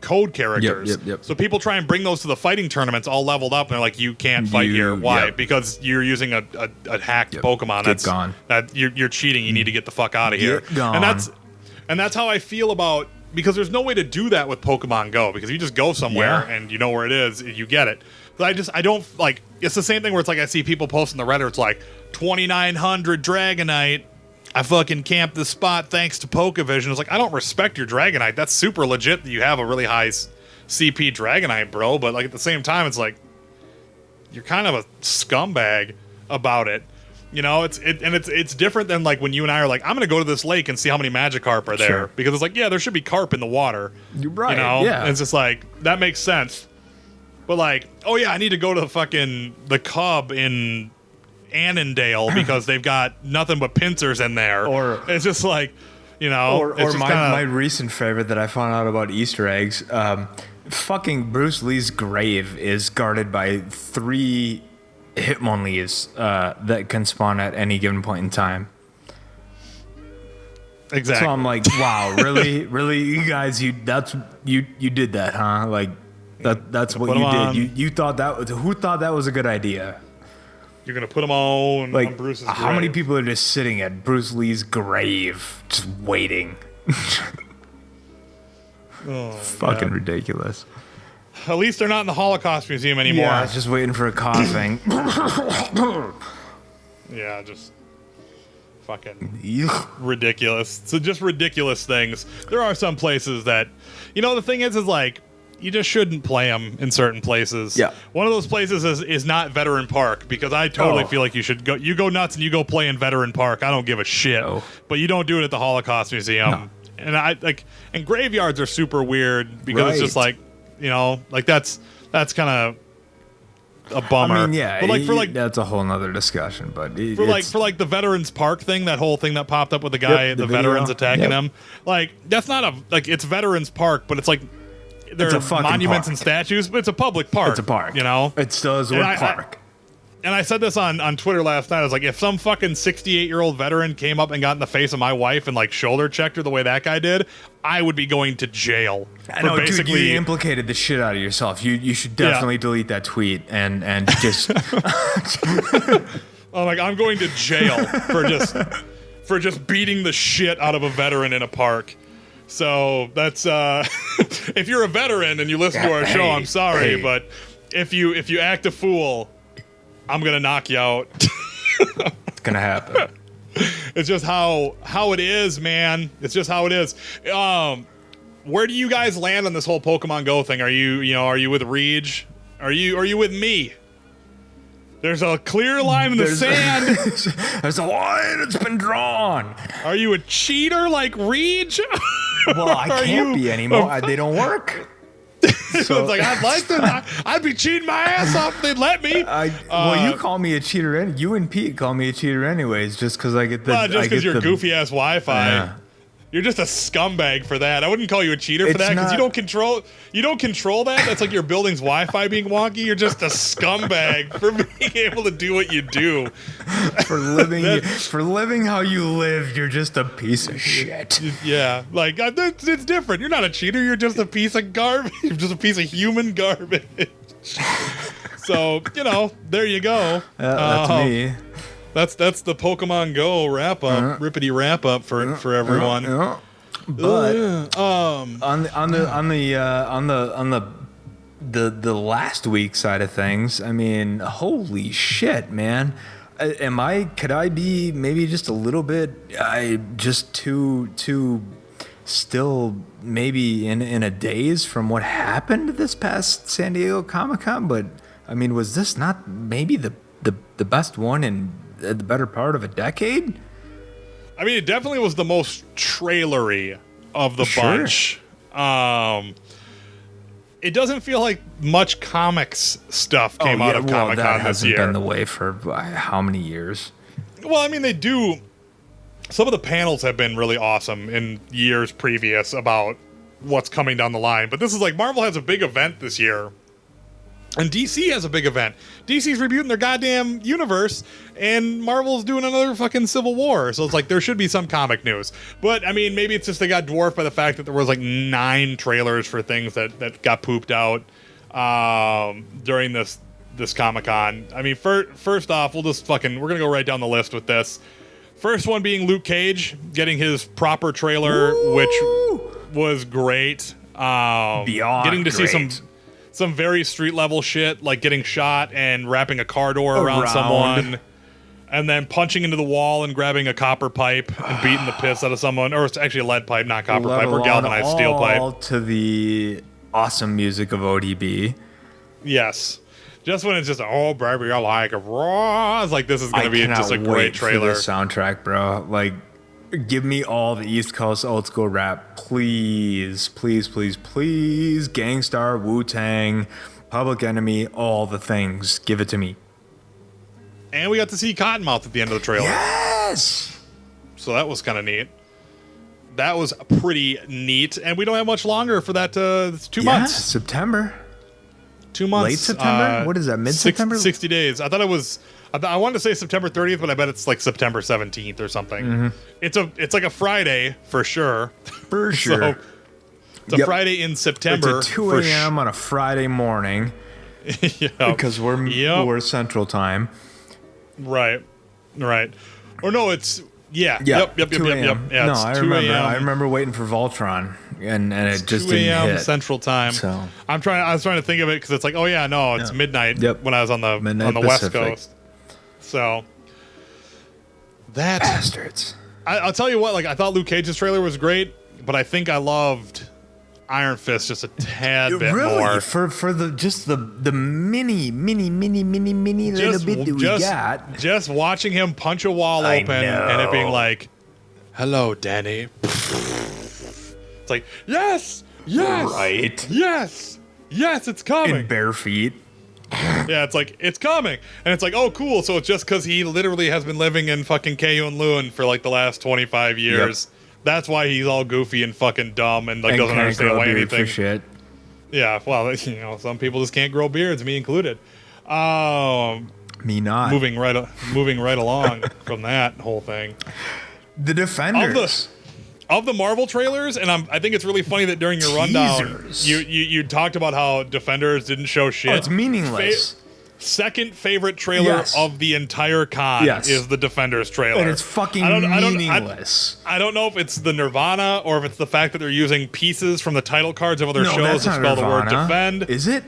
code characters. Yep. So people try and bring those to the fighting tournaments all leveled up, and they're like, you can't fight here. Why? Because you're using a hacked Pokemon. That's gone. You're cheating. You need to get the fuck out of here. Gone. And that's how I feel about, because there's no way to do that with Pokemon Go, because you just go somewhere and you know where it is, you get it. But I don't like, it's the same thing where it's like I see people posting the Reddit, it's like 2,900 Dragonite. I fucking camped this spot thanks to PokeVision. It's like, I don't respect your Dragonite. That's super legit that you have a really high CP Dragonite, bro. But like at the same time, it's like, you're kind of a scumbag about it. It's different than like when you and I are like, I'm gonna go to this lake and see how many Magikarp are there. Sure. Because it's like, yeah, there should be carp in the water. You're right. And it's just like, that makes sense. But like, oh yeah, I need to go to the Cub in Annandale because they've got nothing but pincers in there. Or it's just like, or my recent favorite that I found out about Easter eggs. Fucking Bruce Lee's grave is guarded by 3 Hitmonlees that can spawn at any given point in time. Exactly. So I'm like, wow, really, you guys, you did that, huh? Like that's what you did. You thought who thought that was a good idea? You're going to put them on Bruce's grave. How many people are just sitting at Bruce Lee's grave, just waiting? Fucking ridiculous. At least they're not in the Holocaust Museum anymore. Yeah, just waiting for a coughing. Yeah, just fucking ridiculous. So just ridiculous things. There are some places that, the thing is like, you just shouldn't play them in certain places. Yeah. One of those places is not Veteran Park, because I totally feel like you should go. You go nuts and you go play in Veteran Park. I don't give a shit. No. But you don't do it at the Holocaust Museum. No. And graveyards are super weird because it's just like, that's kind of a bummer. I mean, yeah, but that's a whole nother discussion. But for the Veterans Park thing, that whole thing that popped up with the guy, the veterans attacking him, like that's not it's Veterans Park, but it's like. There's monuments and statues, but it's a public park. It's a park. It still is a park. And I said this on Twitter last night. I was like, if some fucking 68-year-old veteran came up and got in the face of my wife and like shoulder checked her the way that guy did, I would be going to jail. I know, dude, you implicated the shit out of yourself. You should definitely delete that tweet and just. I'm going to jail for just beating the shit out of a veteran in a park. So that's if you're a veteran and you listen to our show, I'm sorry, but if you act a fool, I'm gonna knock you out. It's gonna happen. It's just how it is, man. It's just how it is. Where do you guys land on this whole Pokemon Go thing? Are you with Reg? Are you with me? There's a clear line in the sand. There's a line that's been drawn. Are you a cheater like Reg? Well, I can't be anymore. They don't work. So it's like, I'd like to. I'd be cheating my ass off if they'd let me. Well, you call me a cheater. You and Pete call me a cheater anyways, just because I get the. Just because your goofy ass Wi-Fi. You're just a scumbag for that. I wouldn't call you a cheater for that because you don't control that. That's like your building's Wi-Fi being wonky. You're just a scumbag for being able to do what you do. For living how you live, you're just a piece of shit. Yeah, like it's different. You're not a cheater. You're just a piece of garbage. You're just a piece of human garbage. So there you go. That's me. That's the Pokemon Go wrap up, rippity wrap up for everyone. But on the last week side of things, I mean, holy shit, man. Could I be maybe just a little bit just too still maybe in a daze from what happened this past San Diego Comic-Con? But I mean, was this not maybe the best one in the better part of a decade? I mean, it definitely was the most trailery of the bunch. It doesn't feel like much comics stuff came out of Comic-Con this year. That hasn't been the way for how many years? Well, I mean, they do. Some of the panels have been really awesome in years previous about what's coming down the line. But this is like Marvel has a big event this year. And DC has a big event. DC's rebooting their goddamn universe, and Marvel's doing another fucking Civil War. So it's like there should be some comic news. But I mean, maybe it's just they got dwarfed by the fact that there was like 9 trailers for things that got pooped out during this Comic-Con. I mean, first off, we're gonna go right down the list with this. First one being Luke Cage getting his proper trailer, which was great. Beyond getting to great. see some very street level shit, like getting shot and wrapping a car door around someone, and then punching into the wall and grabbing a copper pipe and beating the piss out of someone, or it's actually a lead pipe, not copper pipe, or galvanized steel pipe. All to the awesome music of ODB. Yes. Just when it's just, oh, baby, I like it raw. It's like, this is going to be just a great trailer. For the soundtrack, bro. Like, give me all the East Coast old school rap, please, please, please, please. Gangstar, Wu-Tang, Public Enemy, all the things. Give it to me. And we got to see Cottonmouth at the end of the trailer. Yes! So that was kind of neat. That was pretty neat. And we don't have much longer for that. It's 2 months. September. 2 months. Late September? What is that, mid-September? 60 days. I thought it was... I wanted to say September 30th, but I bet it's like September 17th or something. Mm-hmm. It's like a Friday for sure. For sure. So it's a Friday in September. It's a 2 a.m. on a Friday morning. Because we're Central Time. Right. Or no, it's... Yeah. Yep. 2 a.m. Yeah, No, it's I 2 remember. a.m. I remember waiting for Voltron, and it just 2 didn't a.m. hit. Central Time. So I was trying to think of it because it's like, oh yeah, no, it's midnight when I was on the West Coast. So that bastards. I'll tell you what. Like, I thought Luke Cage's trailer was great, but I think I loved Iron Fist just a tad bit more. For the mini little bit that we got. Just watching him punch a wall open and it being like, "Hello, Danny." It's like, yes, right, yes, it's coming. In bare feet. Yeah, it's like, it's coming. And it's like, oh, cool. So it's just because he literally has been living in fucking Kowloon for like the last 25 years. Yep. That's why he's all goofy and fucking dumb and like doesn't understand why anything. For shit. Yeah, well, some people just can't grow beards, me included. Me not. Moving right along from that whole thing. The Defenders. Of the Marvel trailers, and I think it's really funny that during your rundown, you talked about how Defenders didn't show shit. Oh, it's meaningless. Second favorite trailer of the entire con is the Defenders trailer. And it's fucking meaningless. I don't know if it's the Nirvana or if it's the fact that they're using pieces from the title cards of other shows to spell the word defend. Is it?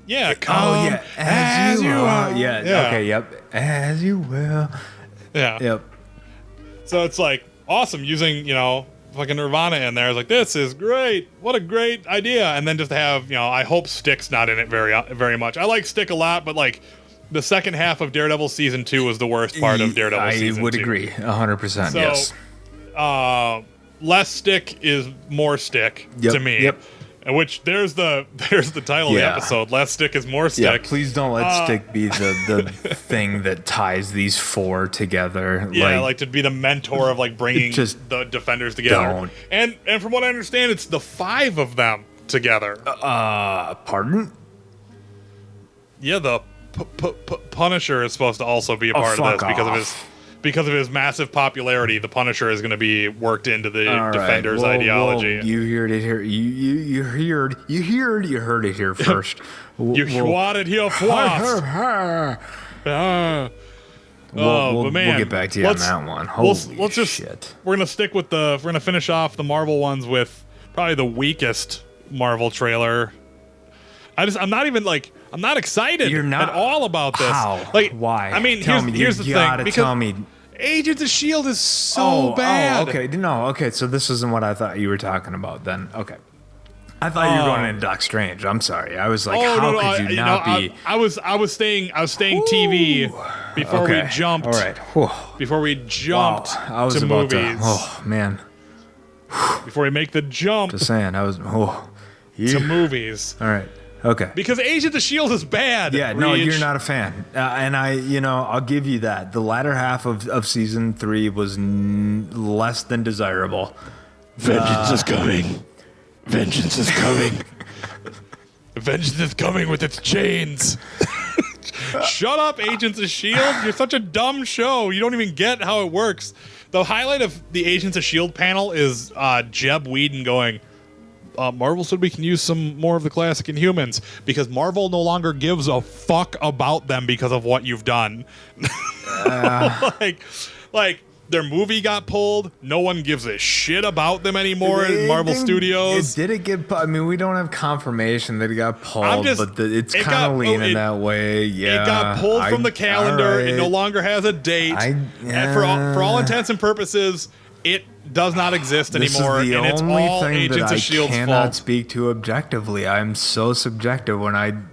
Yeah, come as you are. Yeah, okay, yep. As you will. Yeah. Yep. So it's like, awesome, using, fucking Nirvana in there. It's like, this is great. What a great idea. And then just to have, I hope Stick's not in it very much. I like Stick a lot, but like the second half of Daredevil season 2 was the worst part of Daredevil season 2. I would agree 100%. So, yes. Less Stick is more Stick to me. Yep. which there's the title of the episode. Less stick is more stick. Yeah, please don't let stick be the thing that ties these four together. Yeah, like to be the mentor of like bringing the defenders together. And from what I understand, it's the 5 of them together. Pardon? Yeah, the Punisher is supposed to also be a part of this because of his massive popularity. The Punisher is going to be worked into the Defenders ideology. You heard it here. You heard it here first. You heard it here first. We'll get back to you on that one. Holy shit. We're gonna finish off the Marvel ones with probably the weakest Marvel trailer. I'm not excited at all about this. How? Like, why? I mean, here's the thing. Because tell me. Agents of S.H.I.E.L.D. is so bad. Okay. No, okay, so this isn't what I thought you were talking about then. Okay. I thought you were going into Doc Strange. I'm sorry. I was like, could you not be? I was staying TV before we jumped. All right. Before we jumped to movies. Oh, man. Before we make the jump. Just saying, to movies. All right. Okay. Because Agents of S.H.I.E.L.D. is bad. Yeah, no, you're not a fan. And I'll give you that. The latter half of season 3 was less than desirable. Vengeance is coming. Vengeance is coming. Vengeance is coming with its chains. Shut up, Agents of S.H.I.E.L.D. You're such a dumb show. You don't even get how it works. The highlight of the Agents of S.H.I.E.L.D. panel is Jeb Whedon going, Marvel said we can use some more of the classic Inhumans because Marvel no longer gives a fuck about them because of what you've done. Like their movie got pulled. No one gives a shit about them anymore in Marvel Studios. Did it get? I mean, we don't have confirmation that it got pulled, but it's kind of leaning that way. Yeah, it got pulled from the calendar. Right. It no longer has a date. And for all intents and purposes, it does not exist anymore, and it's all Agents of S.H.I.E.L.D.'s fault. I cannot speak to objectively. I'm so subjective when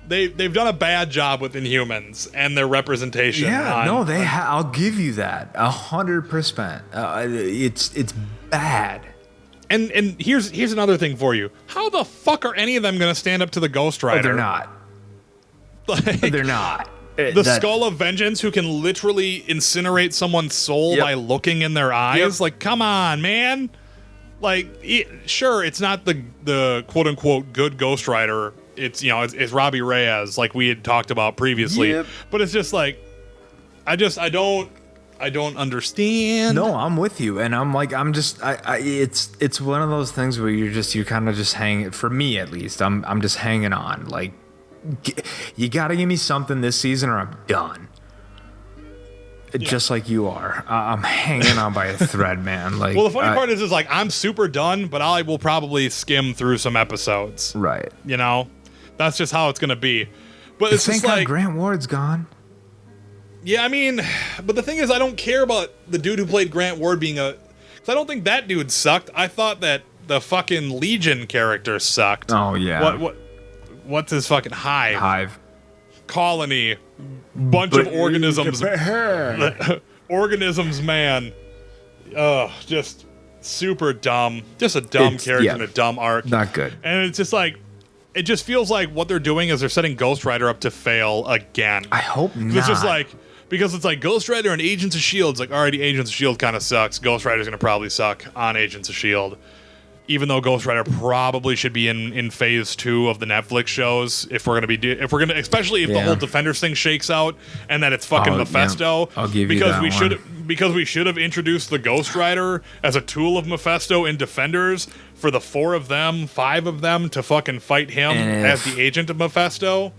They've done a bad job with Inhumans and their representation. Yeah, I'll give you that 100%. It's bad. And here's another thing for you. How the fuck are any of them going to stand up to the Ghost Rider? They're not. They're not. Skull of Vengeance, who can literally incinerate someone's soul by looking in their eyes. Yep. Like, come on, man. Like, sure, it's not the quote unquote good Ghost Rider. It's it's Robbie Reyes, like we had talked about previously. Yep. But it's just like, I don't understand. No, I'm with you, and it's one of those things where you're kind of just hanging. For me, at least, I'm just hanging on. Like, you got to give me something this season, or I'm done. Just like you are. I'm hanging on by a thread, man. Like, well, the funny part is like I'm super done, but I will probably skim through some episodes. Right. That's just how it's gonna be. But it's just like Grant Ward's gone. Yeah, I mean, but the thing is, I don't care about the dude who played Grant Ward being because I don't think that dude sucked. I thought that the fucking Legion character sucked. Oh yeah. What's his fucking Hive? Colony, bunch of organisms. Organisms, man. Just super dumb. Just a dumb character and a dumb arc. Not good. And it's just like, it just feels like what they're doing is they're setting Ghost Rider up to fail again. I hope not. It's just like, because it's like Ghost Rider and Agents of S.H.I.E.L.D. It's like, already Agents of S.H.I.E.L.D. kind of sucks. Ghost Rider's going to probably suck on Agents of S.H.I.E.L.D. Even though Ghost Rider probably should be in phase 2 of the Netflix shows, especially if the whole Defenders thing shakes out and that it's fucking Mephisto. I'll give you that one. Because we should have introduced the Ghost Rider as a tool of Mephisto in Defenders for the 5 of them to fucking fight him as the agent of Mephisto.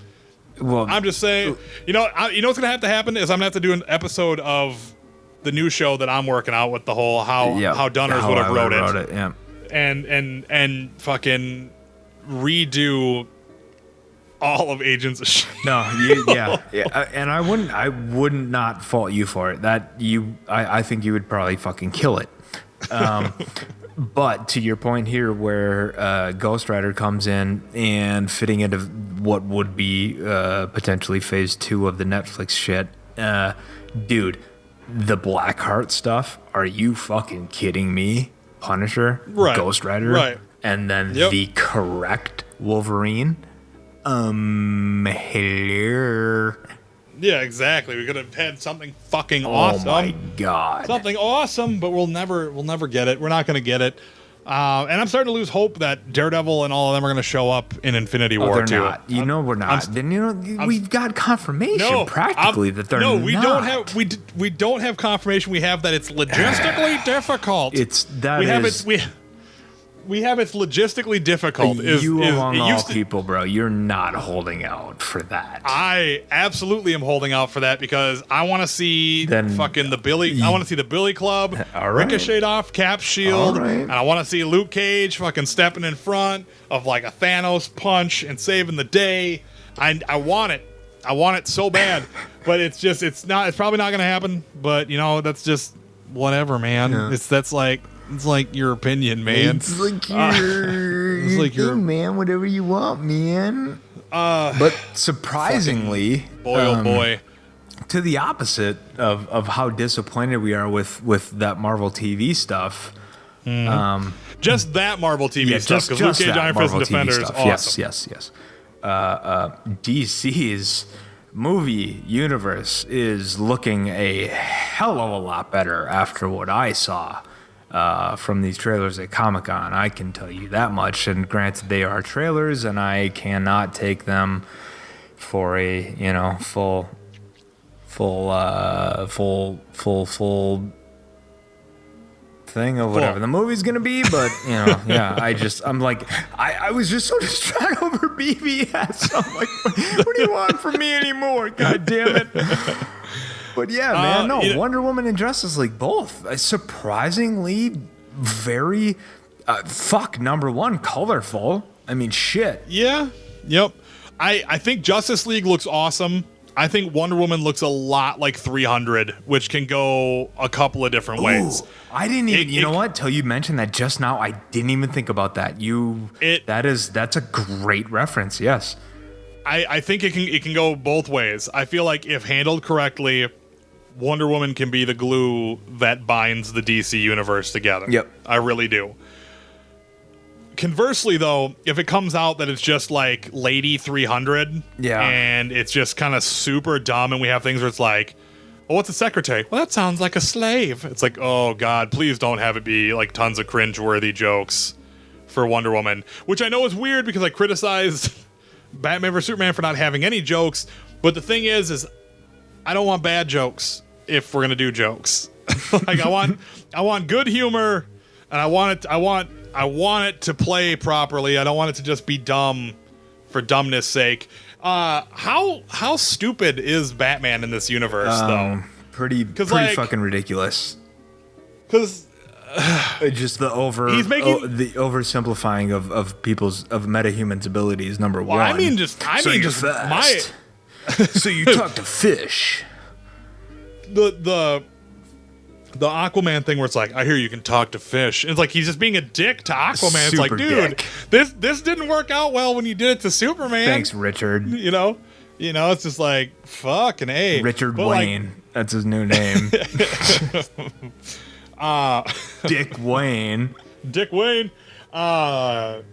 Well, I'm just saying, what's gonna have to happen is I'm gonna have to do an episode of the new show that I'm working out with the whole how Dunners would have wrote it. Yeah. And fucking redo all of Agents of S.H.I.E.L.D. No, and I wouldn't not fault you for it. I think you would probably fucking kill it. But to your point here, where Ghost Rider comes in and fitting into what would be potentially phase 2 of the Netflix shit, dude, the Blackheart stuff. Are you fucking kidding me? Punisher, Ghost Rider, and then the correct Wolverine. Hello. Yeah, exactly. We could have had something fucking awesome. Oh my god. Something awesome, but we'll never get it. We're not going to get it. And I'm starting to lose hope that Daredevil and all of them are going to show up in Infinity War they're too. Not. We're not. Then we've got confirmation practically that they're not. No, we don't have confirmation. We have that it's logistically difficult. We have it's logistically difficult. Among all people, bro, you're not holding out for that. I absolutely am holding out for that because I want to see the Billy Club ricochet off Cap's shield, and I want to see Luke Cage fucking stepping in front of like a Thanos punch and saving the day. I want it. I want it so bad, but it's probably not going to happen. But that's just whatever, man. Yeah. It's like your opinion, man. It's like your man. Whatever you want, man. But surprisingly, boy, to the opposite of how disappointed we are with that Marvel TV stuff. Just that Marvel TV stuff, because Luke Cage, Iron Fist, and Defender is awesome. Yes. DC's movie universe is looking a hell of a lot better after what I saw. From these trailers at Comic-Con, I can tell you that much. And granted, they are trailers, and I cannot take them for a full thing of whatever the movie's gonna be. But I'm like, I was just so distraught over BVS. I'm like, what do you want from me anymore? God damn it. But yeah, man, Wonder Woman and Justice League, both surprisingly very, number one, colorful. I mean, shit. Yeah, yep. I think Justice League looks awesome. I think Wonder Woman looks a lot like 300, which can go a couple of different ways. I didn't even, till you mentioned that just now, I didn't even think about that. That's a great reference, yes. I think it can go both ways. I feel like if handled correctly, Wonder Woman can be the glue that binds the DC universe together. Yep. I really do. Conversely, though, if it comes out that it's just like Lady 300, and it's just kind of super dumb, and we have things where it's like, oh, what's a secretary? Well, that sounds like a slave. It's like, oh, God, please don't have it be like tons of cringeworthy jokes for Wonder Woman, which I know is weird because I criticized Batman vs. Superman for not having any jokes, but the thing is I don't want bad jokes if we're gonna do jokes. Like I want good humor, and I want it to play properly. I don't want it to just be dumb for dumbness sake. How stupid is Batman in this universe though? Pretty fucking ridiculous. Because just the oversimplifying of people's metahumans' abilities. Number one. I mean, so you talk to fish. The Aquaman thing where it's like, I hear you can talk to fish. And it's like he's just being a dick to Aquaman. It's like, dude, this didn't work out well when you did it to Superman. Thanks, Richard. It's just like fucking A. Richard Wayne. That's his new name. Dick Wayne. But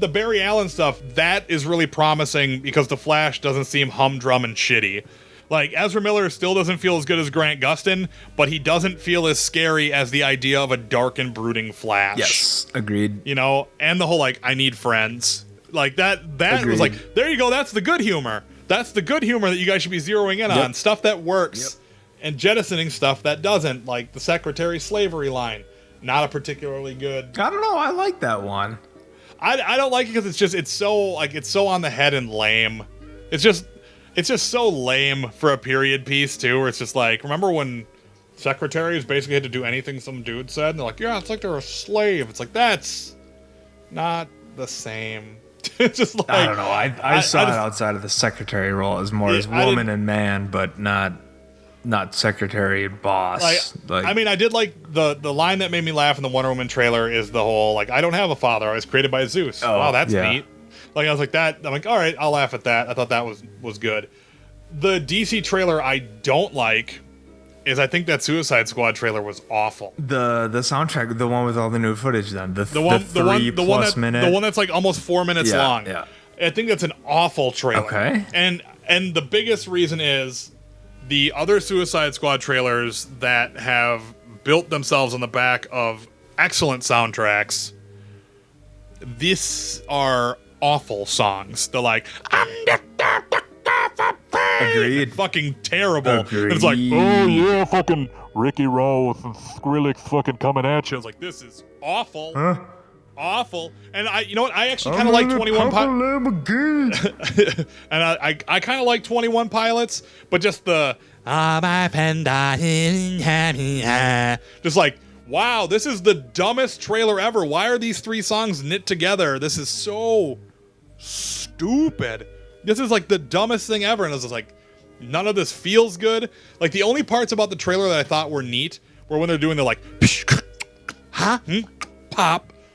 the Barry Allen stuff, that is really promising because the Flash doesn't seem humdrum and shitty. Like, Ezra Miller still doesn't feel as good as Grant Gustin, but he doesn't feel as scary as the idea of a dark and brooding Flash. Yes, agreed. And the whole, like, I need friends. Like, that was like, there you go, that's the good humor. That's the good humor that you guys should be zeroing in on. Stuff that works. And jettisoning stuff that doesn't, like the secretary slavery line. Not a particularly good. I don't know, I like that one. I don't like it because it's so on the head and lame. It's just so lame for a period piece too, where it's just like, remember when secretaries basically had to do anything some dude said, and they're like, yeah, it's like they're a slave. It's like, that's not the same. It's just like, I don't know. I saw it outside of the secretary role as more as woman and man, but not secretary and boss. I did like the line that made me laugh in the Wonder Woman trailer is the whole, like, I don't have a father, I was created by Zeus. Oh, wow, that's neat. Like, I was like, that, I'm like, all right, I'll laugh at that. I thought that was good. The DC trailer I don't like is I think that Suicide Squad trailer was awful. The soundtrack, the one with all the new footage, then the one that's like almost 4 minutes long. Yeah. I think that's an awful trailer. Okay. And the biggest reason is the other Suicide Squad trailers that have built themselves on the back of excellent soundtracks. These are awful songs. They're like, agreed. Fucking terrible. Agreed. It's like, oh yeah, fucking Ricky Ross and Skrillex fucking coming at you. I was like, this is awful. Huh? Awful. And you know what? I actually kind of like 21 Pilots. And I kind of like 21 Pilots, but just the just like, wow, this is the dumbest trailer ever. Why are these 3 songs knit together? This is so stupid. This is like the dumbest thing ever. And I was just like, none of this feels good. Like the only parts about the trailer that I thought were neat were when they're doing the like, pop. And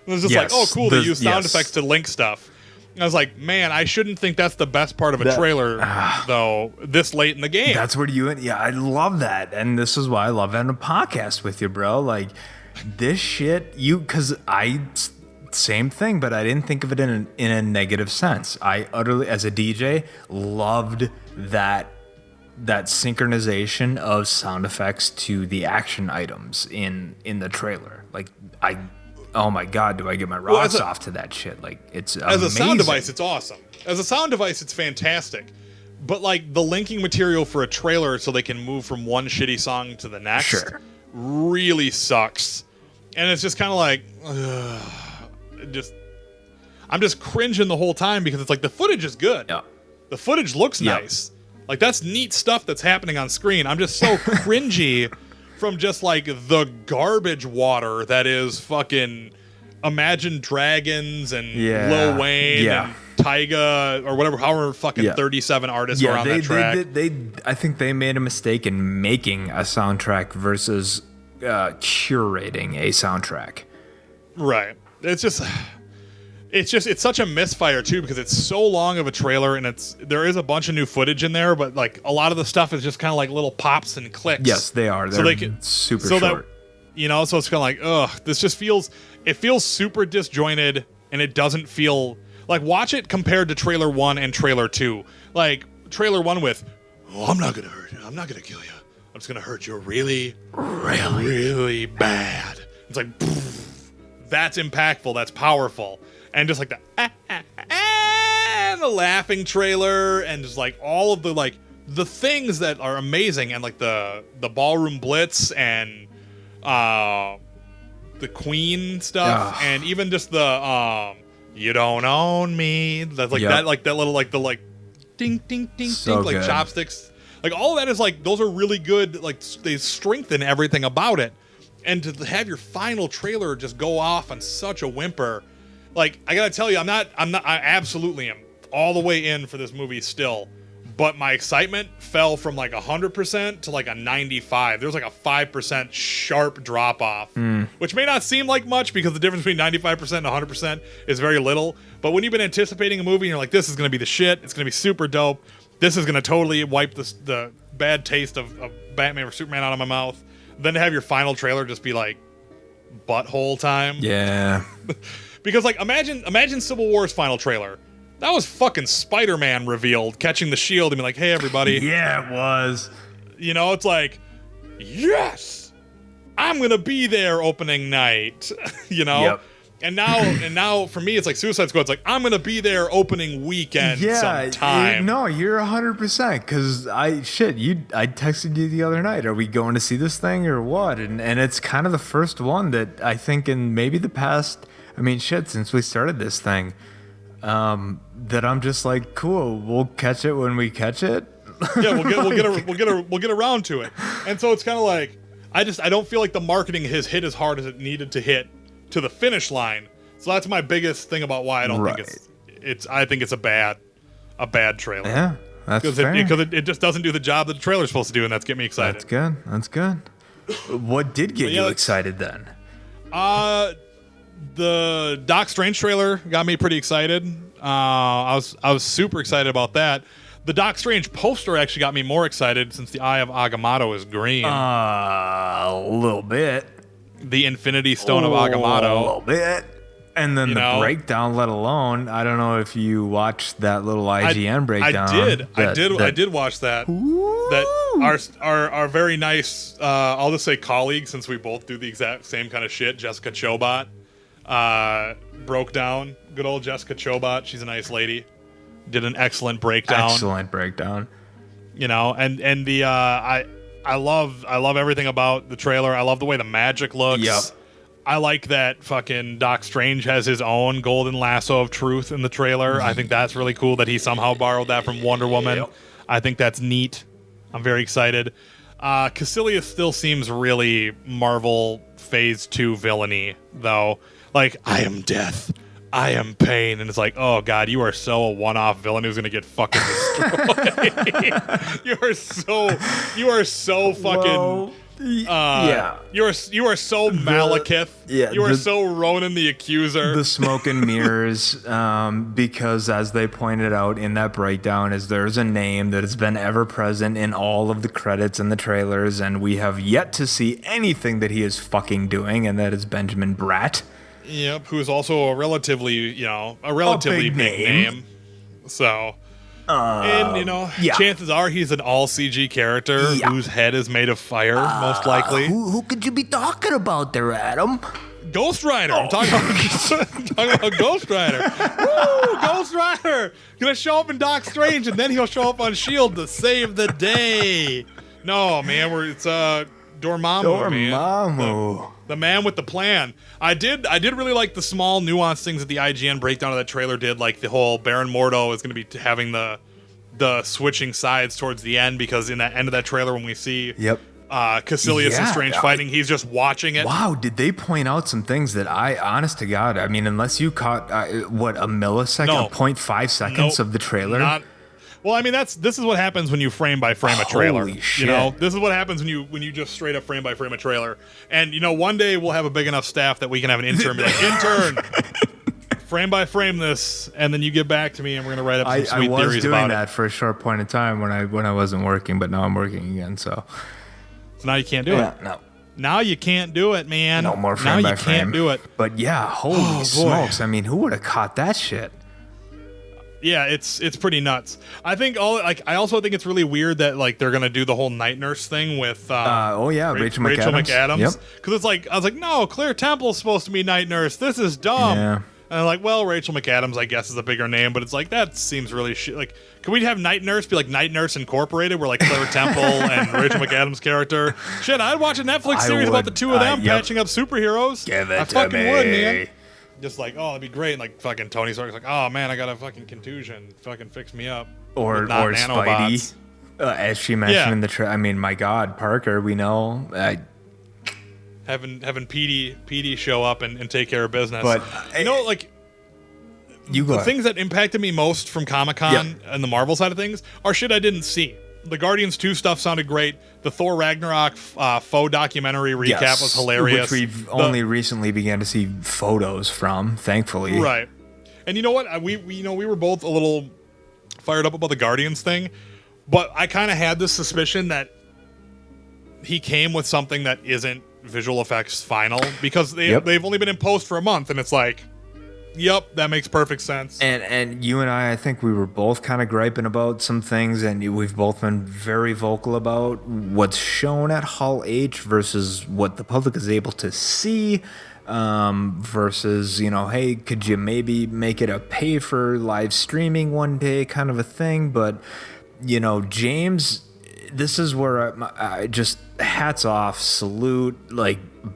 it was just like, oh, cool, they use sound effects to link stuff. And I was like, man, I shouldn't think that's the best part of a trailer, though, this late in the game. That's where I love that. And this is why I love having a podcast with you, bro. Like, this shit, same thing, but I didn't think of it in a negative sense. I utterly, as a DJ, loved that synchronization of sound effects to the action items in the trailer. Like, oh my God, do I get my rocks off to that shit? Like, it's amazing. As a sound device, it's awesome. As a sound device, it's fantastic. But, like, the linking material for a trailer so they can move from one shitty song to the next really sucks. And it's just kind of like, I'm just cringing the whole time because it's like the footage is good. Yeah. The footage looks nice. Like, that's neat stuff that's happening on screen. I'm just so cringy from just like the garbage water that is fucking Imagine Dragons and Lil Wayne and Tyga or whatever, however fucking 37 artists were on that track. I think they made a mistake in making a soundtrack versus curating a soundtrack. Right. It's such a misfire too because it's so long of a trailer and there is a bunch of new footage in there, but like a lot of the stuff is just kind of like little pops and clicks. Yes, they are. They're super short. That, so it's kind of like, ugh, this just feels super disjointed and it doesn't feel like, watch it compared to trailer 1 and trailer 2. Like trailer 1 with, oh, I'm not going to hurt you. I'm not going to kill you. I'm just going to hurt you really, really, really bad. It's like, that's impactful. That's powerful. And just like the the laughing trailer and just like all of the like the things that are amazing and like the ballroom blitz and the Queen stuff and even just the you don't own me, that's like that little like the like ding ding ding so ding like good. chopsticks, like all of that is like, those are really good, like they strengthen everything about it. And to have your final trailer just go off on such a whimper. Like, I gotta tell you, I absolutely am all the way in for this movie still, but my excitement fell from like 100% to like a 95. There's like a 5% sharp drop off, which may not seem like much because the difference between 95% and 100% is very little. But when you've been anticipating a movie and you're like, this is gonna be the shit, it's gonna be super dope, this is gonna totally wipe the bad taste of Batman or Superman out of my mouth, then to have your final trailer just be like butthole time. Yeah. Because, like, imagine Civil War's final trailer. That was fucking Spider-Man revealed, catching the shield and being like, hey, everybody. Yeah, it was. You know, it's like, yes, I'm going to be there opening night, you know? Yep. And now for me, it's like Suicide Squad. It's like, I'm going to be there opening weekend sometime. No, you're 100%. Because I texted you the other night. Are we going to see this thing or what? And it's kind of the first one that I think in maybe the past, since we started this thing, that I'm just like, cool, we'll catch it when we catch it. Yeah, we'll get around to it. And so it's kind of like, I don't feel like the marketing has hit as hard as it needed to hit to the finish line. So that's my biggest thing about why I don't think it's I think it's a bad trailer. Yeah, that's fair. Because it just doesn't do the job that the trailer's supposed to do, and that's getting me excited. That's good. What did get you excited then? The Doc Strange trailer got me pretty excited. I was super excited about that. The Doc Strange poster actually got me more excited since the Eye of Agamotto is green. A little bit. The Infinity Stone of Agamotto. A little bit. And then breakdown, let alone, I don't know if you watched that little IGN breakdown. I did watch that. Ooh. That our very nice, I'll just say colleague, since we both do the exact same kind of shit, Jessica Chobot, broke down. Good old Jessica Chobot. She's a nice lady. Did an excellent breakdown. You know, and the I love everything about the trailer. I love the way the magic looks. Yep. I like that fucking Doc Strange has his own golden lasso of truth in the trailer. I think that's really cool that he somehow borrowed that from Wonder Woman. Yep. I think that's neat. I'm very excited. Caecilius still seems really Marvel Phase 2 villainy, though. Like, I am death. I am pain. And it's like, oh, God, you are so a one-off villain who's going to get fucking destroyed. you are so fucking... Well, yeah. You are so Malekith. You are so Ronan the Accuser. The smoke and mirrors, because as they pointed out in that breakdown, is there's a name that has been ever present in all of the credits and the trailers, and we have yet to see anything that he is fucking doing, and that is Benjamin Bratt. Yep, who is also a relatively big name. So... chances are he's an all CG character whose head is made of fire, most likely. Who could you be talking about there, Adam? Ghost Rider. I'm talking about Ghost Rider. Woo, Ghost Rider. Gonna show up in Doc Strange, and then he'll show up on S.H.I.E.L.D. to save the day. No, man, it's Dormammu, man. The man with the plan. I did really like the small nuanced things that the IGN breakdown of that trailer did, like the whole Baron Mordo is going to be having the switching sides towards the end, because in that end of that trailer when we see Caecilius and Strange fighting, he's just watching it. Wow, did they point out some things that honest to God, I mean, unless you caught, a millisecond, 0.5 seconds of the trailer? Well, I mean, this is what happens when you frame by frame a trailer. Holy shit. You know, this is what happens when you just straight up frame by frame a trailer. And one day we'll have a big enough staff that we can have an intern be like, intern, frame by frame this, and then you get back to me, and we're gonna write up some sweet theories about it. I was doing that for a short point in time when I wasn't working, but now I'm working again. So now you can't do it. No. Now you can't do it, man. No more frame by frame. Now you can't do it. But yeah, holy smokes! I mean, who would have caught that shit? Yeah, it's pretty nuts. I think I also think it's really weird that they're gonna do the whole night nurse thing with Rachel McAdams. Yep. Because it's I was like, no, Claire Temple's supposed to be night nurse. This is dumb. Yeah. And I'm like, well, Rachel McAdams, I guess, is a bigger name, but it's that seems really shit. Like, can we have Night Nurse be like Night Nurse Incorporated, where Claire Temple and Rachel McAdams' character? Shit, I'd watch a Netflix series about the two of them patching up superheroes. Give it I to fucking me. would, man. Just that'd be great. And fucking Tony Stark's like, oh man, I got a fucking contusion. Fucking fix me up. Or Spidey, as she mentioned in the I mean, my God, Parker, we know. Having PD show up and take care of business. But the things that impacted me most from Comic-Con and the Marvel side of things are shit I didn't see. The Guardians 2 stuff sounded great. The Thor Ragnarok faux documentary recap was hilarious. Which we've only recently began to see photos from, thankfully. Right. And you know what? We were both a little fired up about the Guardians thing, but I kind of had this suspicion that he came with something that isn't visual effects final, because they've only been in post for a month, and it's like, yep, that makes perfect sense. And you and I think we were both kind of griping about some things, and we've both been very vocal about what's shown at Hall H versus what the public is able to see, versus, hey, could you maybe make it a pay for live streaming one day kind of a thing? But, James, this is where I just hats off, salute,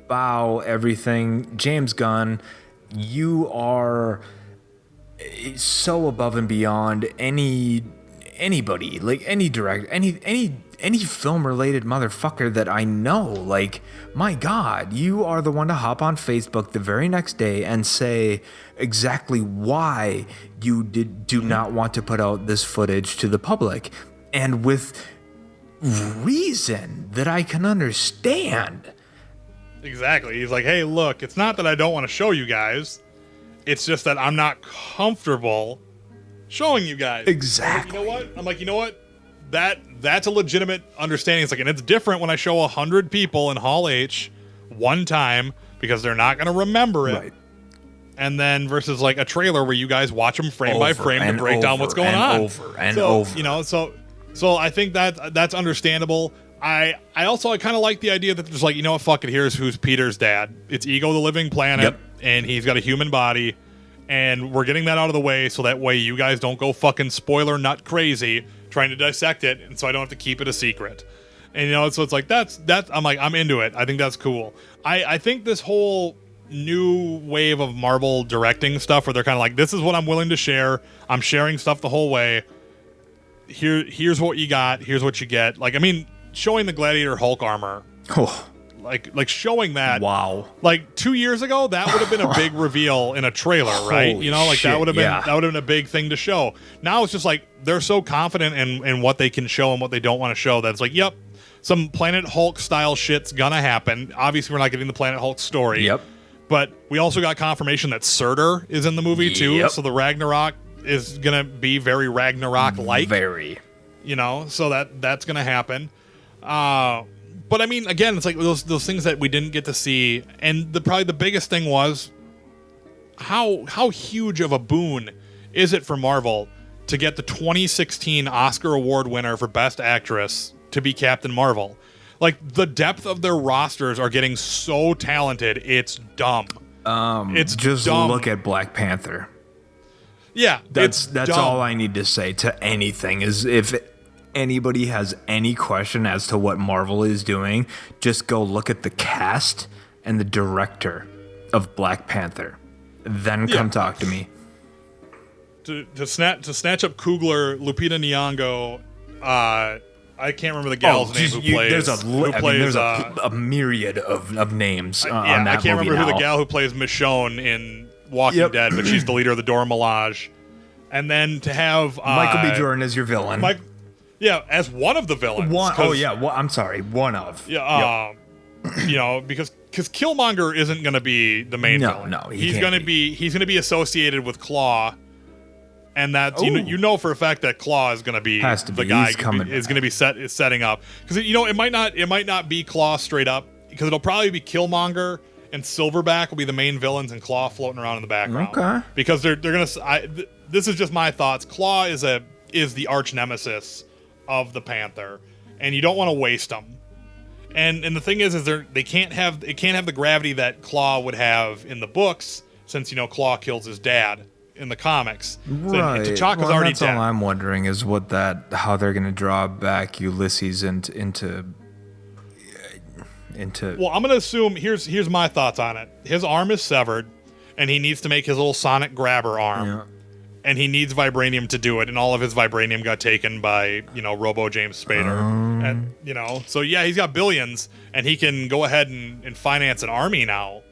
bow, everything. James Gunn, you are so above and beyond anybody, any director, any film related motherfucker that I know. My God, you are the one to hop on Facebook the very next day and say exactly why you do not want to put out this footage to the public, and with reason that I can understand. Exactly. He's like, hey, look, it's not that I don't want to show you guys. It's just that I'm not comfortable showing you guys. Exactly. I'm like, you know what? That's a legitimate understanding. It's like, and it's different when I show 100 people in Hall H one time because they're not going to remember it. Right. And then versus like a trailer where you guys watch them frame by frame to break down what's going on. Over. You know, so I think that's understandable. I kind of like the idea that there's like, you know what, fuck it, here's who's Peter's dad. It's Ego the Living Planet, and he's got a human body, and we're getting that out of the way so that way you guys don't go fucking spoiler nut crazy trying to dissect it, and so I don't have to keep it a secret. And you know, so it's like that's I'm like, I'm into it. I think that's cool. I think this whole new wave of Marvel directing stuff where they're kind of like, this is what I'm willing to share. I'm sharing stuff the whole way. Here's what you got. Here's what you get. Like, I mean, showing the Gladiator Hulk armor. Oh. Like showing that. Wow. Like 2 years ago, that would have been a big reveal in a trailer, right? Holy you know, like shit, that would have been a big thing to show. Now it's just like they're so confident in what they can show and what they don't want to show that it's like, yep, some Planet Hulk style shit's gonna happen. Obviously, we're not getting the Planet Hulk story. Yep. But we also got confirmation that Surtur is in the movie too, so the Ragnarok is gonna be very Ragnarok-like. Very. You know, so that's gonna happen. But I mean, again, it's like those things that we didn't get to see, and probably the biggest thing was how huge of a boon is it for Marvel to get the 2016 Oscar Award winner for Best Actress to be Captain Marvel. Like, the depth of their rosters are getting so talented, it's dumb. It's just dumb. Look at Black Panther. Yeah, that's dumb. all I need to say to anything is if anybody has any question as to what Marvel is doing, just go look at the cast and the director of Black Panther. Then come talk to me. To snatch up Coogler, Lupita Nyong'o, I can't remember the gal's name who plays. There's a myriad of names on that movie. I can't remember who the gal who plays Michonne in Walking Dead, but she's the leader of the Dora Milaje. And then to have Michael B. Jordan as your villain. As one of the villains. I'm sorry, one of. Yeah, you know, because Killmonger isn't going to be the main villain. No, he's going to be associated with Claw. And that's you know for a fact that Claw is going to be the guy is going to be setting up, because you know it might not be Claw straight up, because it'll probably be Killmonger and Silverback will be the main villains and Claw floating around in the background. Okay. Because they're going to. This is just my thoughts. Claw is the arch nemesis of the Panther, and you don't want to waste them. And the thing is they can't have the gravity that Claw would have in the books, since you know Claw kills his dad in the comics. Right. T'Chaka's already that's dead. all I'm wondering is how they're going to draw back Ulysses into. Well, I'm going to assume here's my thoughts on it. His arm is severed, and he needs to make his little sonic grabber arm. Yeah. And he needs vibranium to do it, and all of his vibranium got taken by, you know, Robo James Spader. And you know, so yeah, he's got billions, and he can go ahead and finance an army now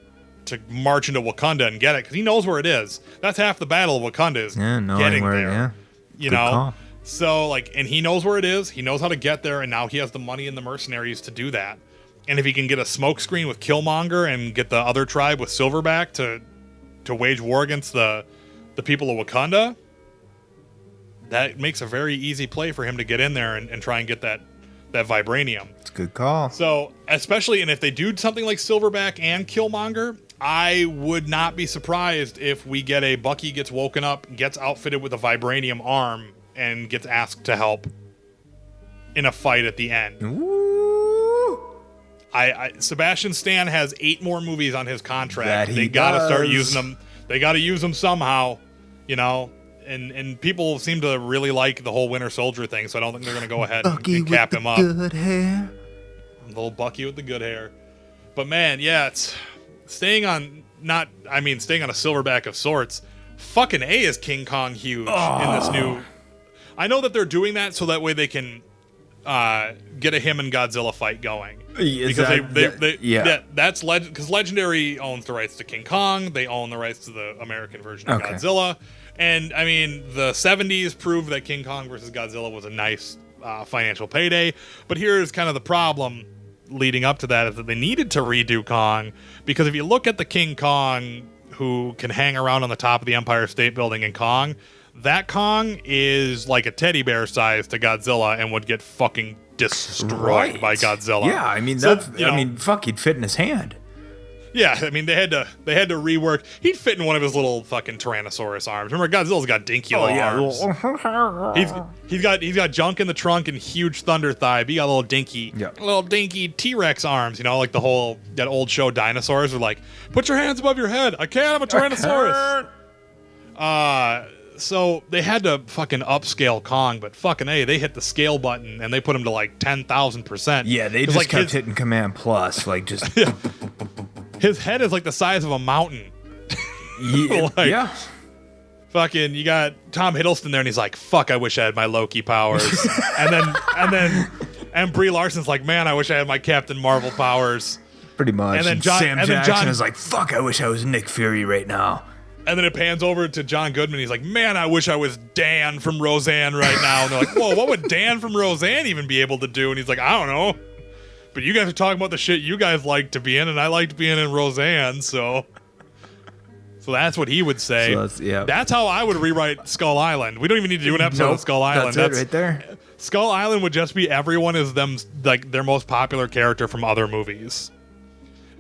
to march into Wakanda and get it, because he knows where it is. That's half the battle of Wakanda is getting there. Yeah. You know? Call. So, like, and he knows where it is, he knows how to get there, and now he has the money and the mercenaries to do that. And if he can get a smokescreen with Killmonger and get the other tribe with Silverback to wage war against the people of Wakanda, that makes a very easy play for him to get in there and try and get that vibranium. It's a good call. So, especially, and if they do something like Silverback and Killmonger, I would not be surprised if we get a Bucky gets woken up, gets outfitted with a vibranium arm, and gets asked to help in a fight at the end. Ooh. Sebastian Stan has 8 more movies on his contract. They gotta start using them. They gotta use them somehow, you know. And people seem to really like the whole Winter Soldier thing, so I don't think they're gonna go ahead and cap him up. Good hair. Little Bucky with the good hair. But man, yeah, it's staying on a Silverback of sorts. Fucking A is King Kong huge in this new. I know that they're doing that so that way they can get a him and Godzilla fight going. That's because Legendary owns the rights to King Kong. They own the rights to the American version of Godzilla. And I mean, the 70s proved that King Kong versus Godzilla was a nice financial payday. But here's kind of the problem leading up to that, is that they needed to redo Kong, because if you look at the King Kong who can hang around on the top of the Empire State Building in Kong, That Kong is like a teddy bear size to Godzilla and would get fucking destroyed by Godzilla. Yeah, I mean, fuck, he'd fit in his hand. Yeah, I mean, they had to rework. He'd fit in one of his little fucking Tyrannosaurus arms. Remember, Godzilla's got dinky little arms. He's got junk in the trunk and huge thunder thigh. But he got little dinky T-Rex arms. You know, like that old show Dinosaurs were like, put your hands above your head. I can't. I'm a Tyrannosaurus. So they had to fucking upscale Kong, but fucking A, they hit the scale button and they put him to like 10,000%. Yeah, they just kept hitting Command Plus, like just. His head is like the size of a mountain. Yeah. Fucking, you got Tom Hiddleston there, and he's like, "Fuck, I wish I had my Loki powers." and Brie Larson's like, "Man, I wish I had my Captain Marvel powers." Pretty much. And then Sam Jackson is like, "Fuck, I wish I was Nick Fury right now." And then it pans over to John Goodman. He's like, "Man, I wish I was Dan from Roseanne right now." And they're like, "Whoa, what would Dan from Roseanne even be able to do?" And he's like, "I don't know. But you guys are talking about the shit you guys like to be in, and I liked being in Roseanne, so that's what he would say." So that's how I would rewrite Skull Island. We don't even need to do an episode of Skull Island. That's it right there. Skull Island would just be everyone is them, like their most popular character from other movies.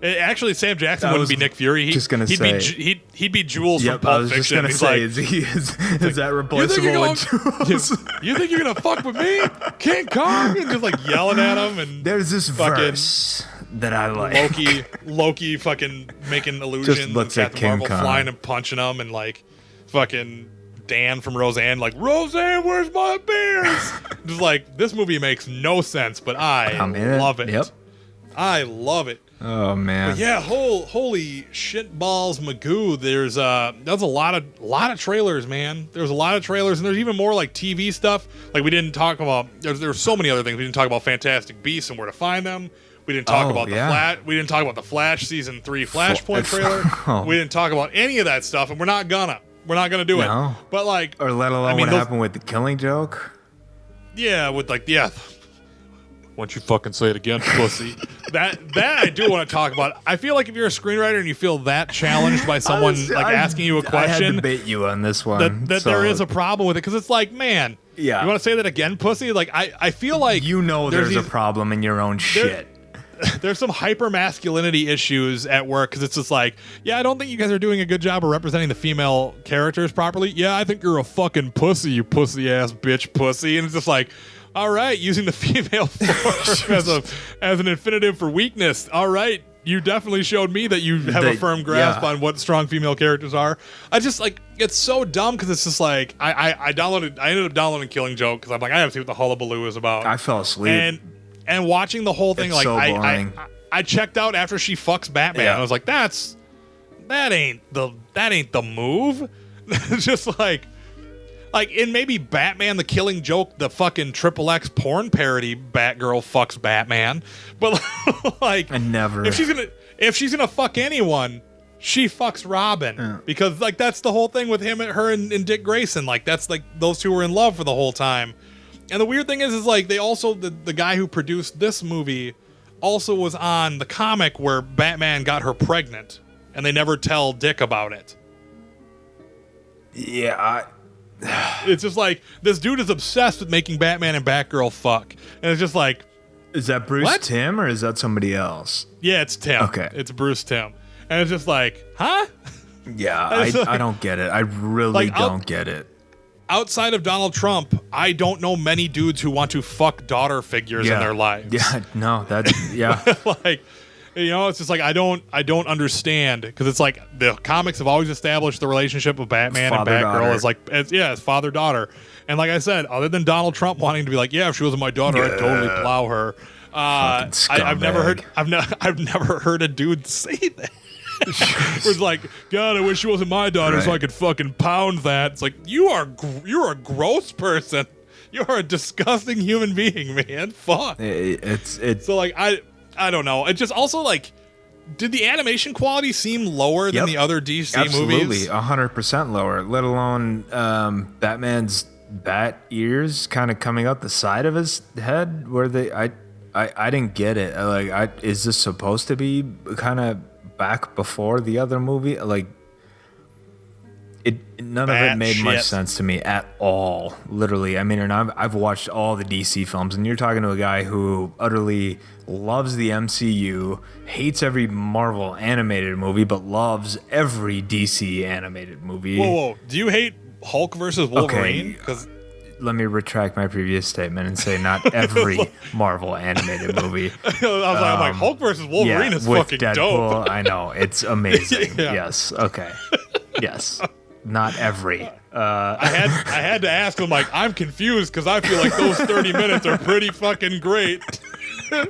Actually, Sam Jackson wouldn't be Nick Fury. He'd be Jules from Pulp Fiction. I was just gonna say, is that replaceable with Jules? You think you're gonna fuck with me, King Kong? And just like yelling at him. And there's this verse that I like. Loki fucking making illusions. Just Captain Marvel flying and punching them, and like fucking Dan from Roseanne, like, "Roseanne, where's my beers?" Just like, this movie makes no sense, but I love it. Yep. I love it. Oh man! But yeah, holy shit balls, Magoo. There's a lot of trailers, man. There's a lot of trailers, and there's even more like TV stuff. Like we didn't talk about. There's so many other things. We didn't talk about Fantastic Beasts and where to find them. We didn't talk about the Flash. We didn't talk about the Flash season 3 Flashpoint trailer. We didn't talk about any of that stuff, and we're not gonna do it. But like, or let alone what happened with the Killing Joke. Yeah, with like why don't you fucking say it again, pussy? That I do want to talk about. I feel like if you're a screenwriter and you feel that challenged by someone asking you a question, I had to debate you on this one. That there is a problem with it because it's like, man, you want to say that again, pussy? Like I feel like there's a problem in your own shit. There's some hyper masculinity issues at work because it's just like, I don't think you guys are doing a good job of representing the female characters properly. Yeah, I think you're a fucking pussy, you pussy ass bitch pussy, and it's just like, all right, using the female form as an infinitive for weakness. All right, you definitely showed me that you have a firm grasp on what strong female characters are. I just like, it's so dumb because it's just like I ended up downloading Killing Joke because I'm like, I have to see what the hullabaloo is about. I fell asleep and watching the whole thing, it's like so boring. I checked out after she fucks Batman. I was like, that ain't the move. It's just like in maybe Batman the Killing Joke, the fucking XXX porn parody Batgirl fucks Batman. But like if she's gonna fuck anyone, she fucks Robin. Because like that's the whole thing with her and Dick Grayson. Like that's like those two were in love for the whole time. And the weird thing is like they also the guy who produced this movie also was on the comic where Batman got her pregnant and they never tell Dick about it. Yeah, it's just like this dude is obsessed with making Batman and Batgirl fuck, and it's just like, is that Bruce Timm or is that somebody else? Yeah, it's Tim. Okay, it's Bruce Timm, and it's just like, huh? Yeah, I don't get it. I really don't get it. Outside of Donald Trump, I don't know many dudes who want to fuck daughter figures in their lives. Yeah, no, like. You know, it's just like I don't understand because it's like the comics have always established the relationship of Batman and Batgirl as father-daughter, and like I said, other than Donald Trump wanting to be like, if she wasn't my daughter, I'd totally plow her. I've never heard a dude say that. It's like, God, I wish she wasn't my daughter so I could fucking pound that. It's like you're a gross person. You're a disgusting human being, man. Fuck. It's so like I don't know. It just also like, did the animation quality seem lower than the other DC movies? Absolutely, 100% lower. Let alone Batman's bat ears kind of coming out the side of his head. Where I didn't get it. Like, is this supposed to be kind of back before the other movie? Like, None of it made much sense to me at all. Literally, I mean, and I've watched all the DC films, and you're talking to a guy who utterly loves the MCU, hates every Marvel animated movie, but loves every DC animated movie. Whoa! Do you hate Hulk versus Wolverine? Okay. Let me retract my previous statement and say not every Marvel animated movie. I'm like, Hulk versus Wolverine is fucking Deadpool, dope. I know, it's amazing. Yes, okay. Yes, not every. I had to ask him, like, I'm confused because I feel like those 30 minutes are pretty fucking great. I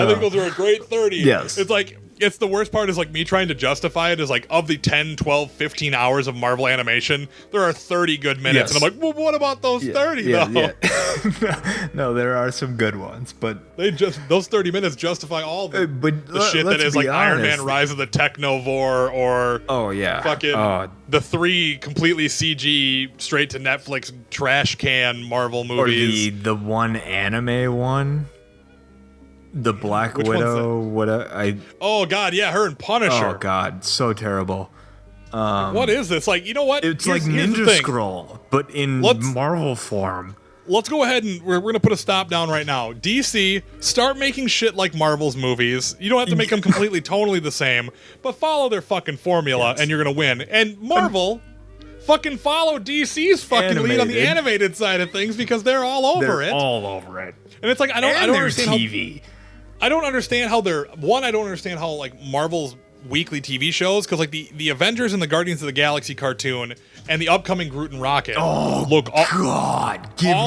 think those are a great 30. Yes. It's like, it's the worst part is like me trying to justify it is like of the 10, 12, 15 hours of Marvel animation, there are 30 good minutes. Yes. And I'm like, well, what about those 30 though? Yeah. No, there are some good ones, but those 30 minutes justify all the shit that is like honest. Iron Man Rise of the Technovore or fucking the 3 completely CG straight to Netflix trash can Marvel movies. Or the one anime one. The Black Widow, oh god, yeah, her and Punisher. Oh god, so terrible. What is this? Like, you know what? It's like Ninja Scroll, but in Marvel form. Let's go ahead and we're gonna put a stop down right now. DC, start making shit like Marvel's movies. You don't have to make them completely tonally the same, but follow their fucking formula, and you're gonna win. And Marvel. Fucking follow DC's fucking lead on the animated side of things because they're all over it. All over it. And it's like I don't understand TV. I don't understand how I don't understand how like Marvel's weekly TV shows, because like the Avengers and the Guardians of the Galaxy cartoon and the upcoming Groot and Rocket give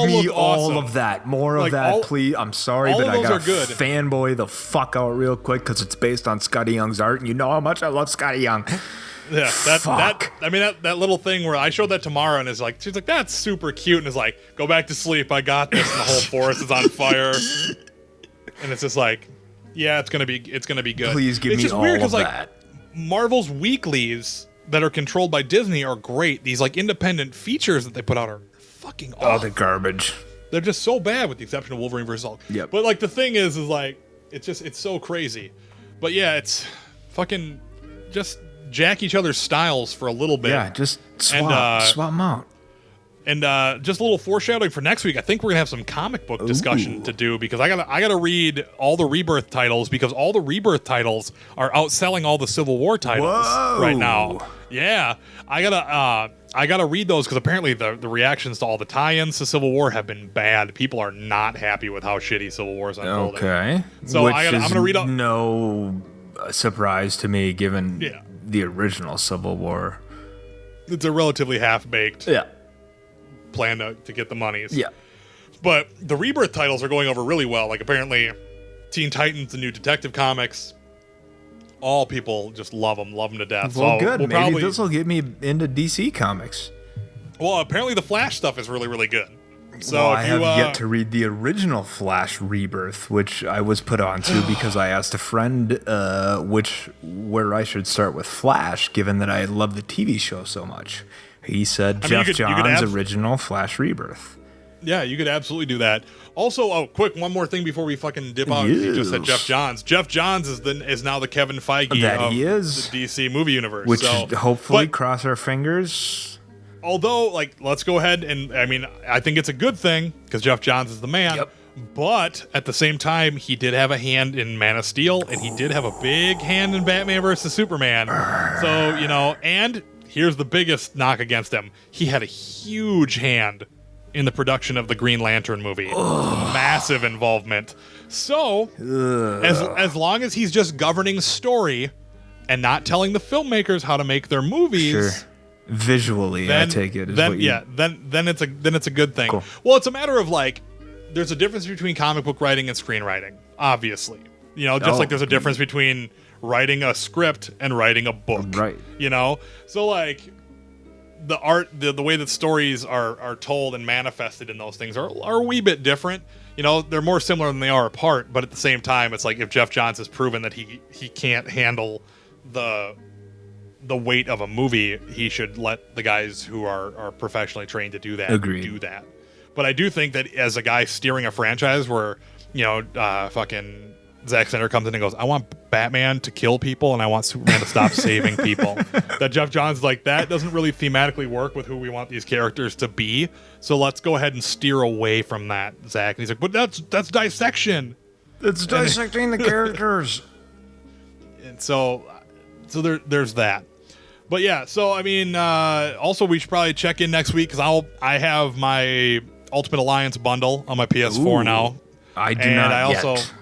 me all of that. More of that, please. I'm sorry, but I gotta fanboy the fuck out real quick because it's based on Scotty Young's art, and you know how much I love Scotty Young. Yeah, that little thing where I showed that to Mara and is like, she's like, that's super cute, and is like, go back to sleep, I got this, and the whole forest is on fire, and it's just like, yeah, it's gonna be good. Please give me all of that. Like, Marvel's weeklies that are controlled by Disney are great. These like independent features that they put out are fucking awful. Oh, the garbage. They're just so bad, with the exception of Wolverine vs. Hulk. Yep. But like the thing is like, it's so crazy. But yeah, it's fucking just jack each other's styles for a little bit. Yeah, just swap them out. And just a little foreshadowing for next week. I think we're gonna have some comic book discussion to do, because I gotta read all the Rebirth titles, because all the Rebirth titles are outselling all the Civil War titles right now. Yeah, I gotta read those, because apparently the reactions to all the tie-ins to Civil War have been bad. People are not happy with how shitty Civil War is unfolding. Okay, so I'm gonna read all. No surprise to me, given the original Civil War. It's a relatively half-baked plan to get the monies. Yeah. But the Rebirth titles are going over really well. Like, apparently Teen Titans, the new Detective Comics, all people just love them to death. Well, so good. Maybe this will get me into DC Comics. Well, apparently the Flash stuff is really, really good. So I have yet to read the original Flash Rebirth, which I was put onto because I asked a friend where I should start with Flash, given that I love the TV show so much. He said Jeff Johns' original Flash Rebirth. Yeah, you could absolutely do that. Also, quick, one more thing before we fucking dip out. You just said Jeff Johns. Jeff Johns is now the Kevin Feige of the DC movie universe. Which hopefully, cross our fingers. Although, like, let's go ahead and, I mean, I think it's a good thing, because Jeff Johns is the man. Yep. But at the same time, he did have a hand in Man of Steel, and he did have a big hand in Batman vs. Superman. So, and here's the biggest knock against him. He had a huge hand in the production of the Green Lantern movie. Massive involvement. So, as long as he's just governing story and not telling the filmmakers how to make their movies, visually, then, I take it. Then it's a good thing. Cool. Well, it's a matter of like, there's a difference between comic book writing and screenwriting, obviously. Like there's a difference between writing a script and writing a book. Right. So like the art, the way that stories are told and manifested in those things are a wee bit different. They're more similar than they are apart, but at the same time, it's like if Jeff Johns has proven that he can't handle the weight of a movie, he should let the guys who are professionally trained to do that do that. But I do think that as a guy steering a franchise where, fucking Zack Snyder comes in and goes, I want Batman to kill people and I want Superman to stop saving people. That Jeff Johns is like, that doesn't really thematically work with who we want these characters to be. So let's go ahead and steer away from that, Zach. And he's like, but that's dissection. It's dissecting the characters. And so there's that. But yeah, so I mean, also we should probably check in next week because I have my Ultimate Alliance bundle on my PS4 now. I do not yet.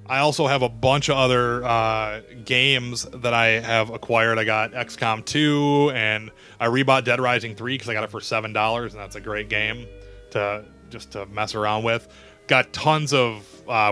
I also have a bunch of other games that I have acquired. I got XCOM 2, and I rebought Dead Rising 3 because I got it for $7, and that's a great game to mess around with. Got tons of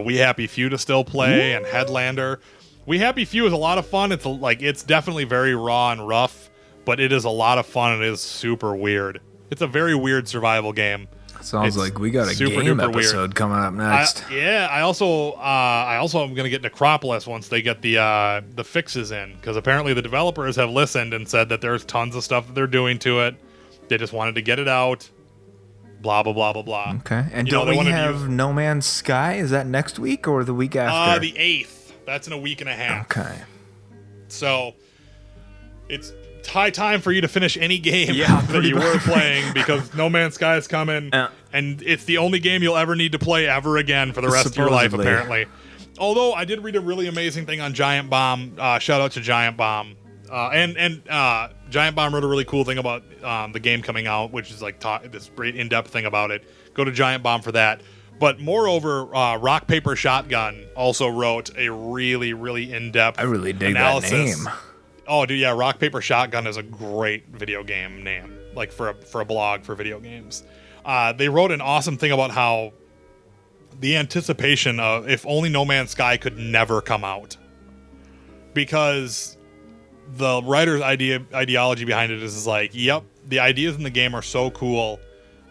We Happy Few to still play, and Headlander. We Happy Few is a lot of fun. It's definitely very raw and rough, but it is a lot of fun, and it is super weird. It's a very weird survival game. Sounds like we got a game episode weird. Coming up next. I also am going to get Necropolis once they get the fixes in, because apparently the developers have listened and said that there's tons of stuff that they're doing to it. They just wanted to get it out. Blah blah blah blah blah. Okay, and don't we have No Man's Sky? Is that next week or the week after? The 8th. That's in a week and a half. Okay. So it's high time for you to finish any game that you were playing, because No Man's Sky is coming, and it's the only game you'll ever need to play ever again for the rest of your life, apparently. Although I did read a really amazing thing on Giant Bomb. Shout out to Giant Bomb. And Giant Bomb wrote a really cool thing about the game coming out, which is like this great in-depth thing about it. Go to Giant Bomb for that. But moreover, Rock Paper Shotgun also wrote a really, really in-depth I really dig analysis. That name. Oh, dude, yeah, Rock Paper Shotgun is a great video game name, like for a blog for video games. They wrote an awesome thing about how the anticipation of if only No Man's Sky could never come out, because the writer's ideology behind it is like, yep, the ideas in the game are so cool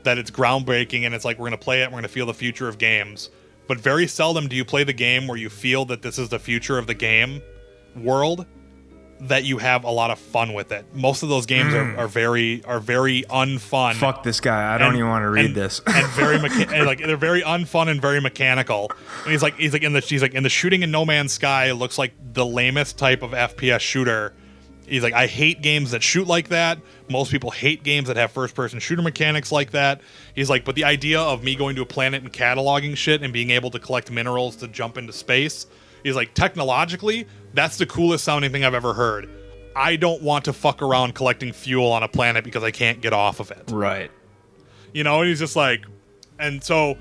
that it's groundbreaking, and it's like, we're going to play it, we're going to feel the future of games. But very seldom do you play the game where you feel that this is the future of the game world, that you have a lot of fun with it. Most of those games are very unfun. Fuck this guy. I don't even want to read this. And very like they're very unfun and very mechanical. And he's like in the shooting in No Man's Sky looks like the lamest type of FPS shooter. He's like, I hate games that shoot like that. Most people hate games that have first-person shooter mechanics like that. He's like, but the idea of me going to a planet and cataloging shit and being able to collect minerals to jump into space, he's like, technologically, that's the coolest sounding thing I've ever heard. I don't want to fuck around collecting fuel on a planet because I can't get off of it. Right. You know, and he's just like, and so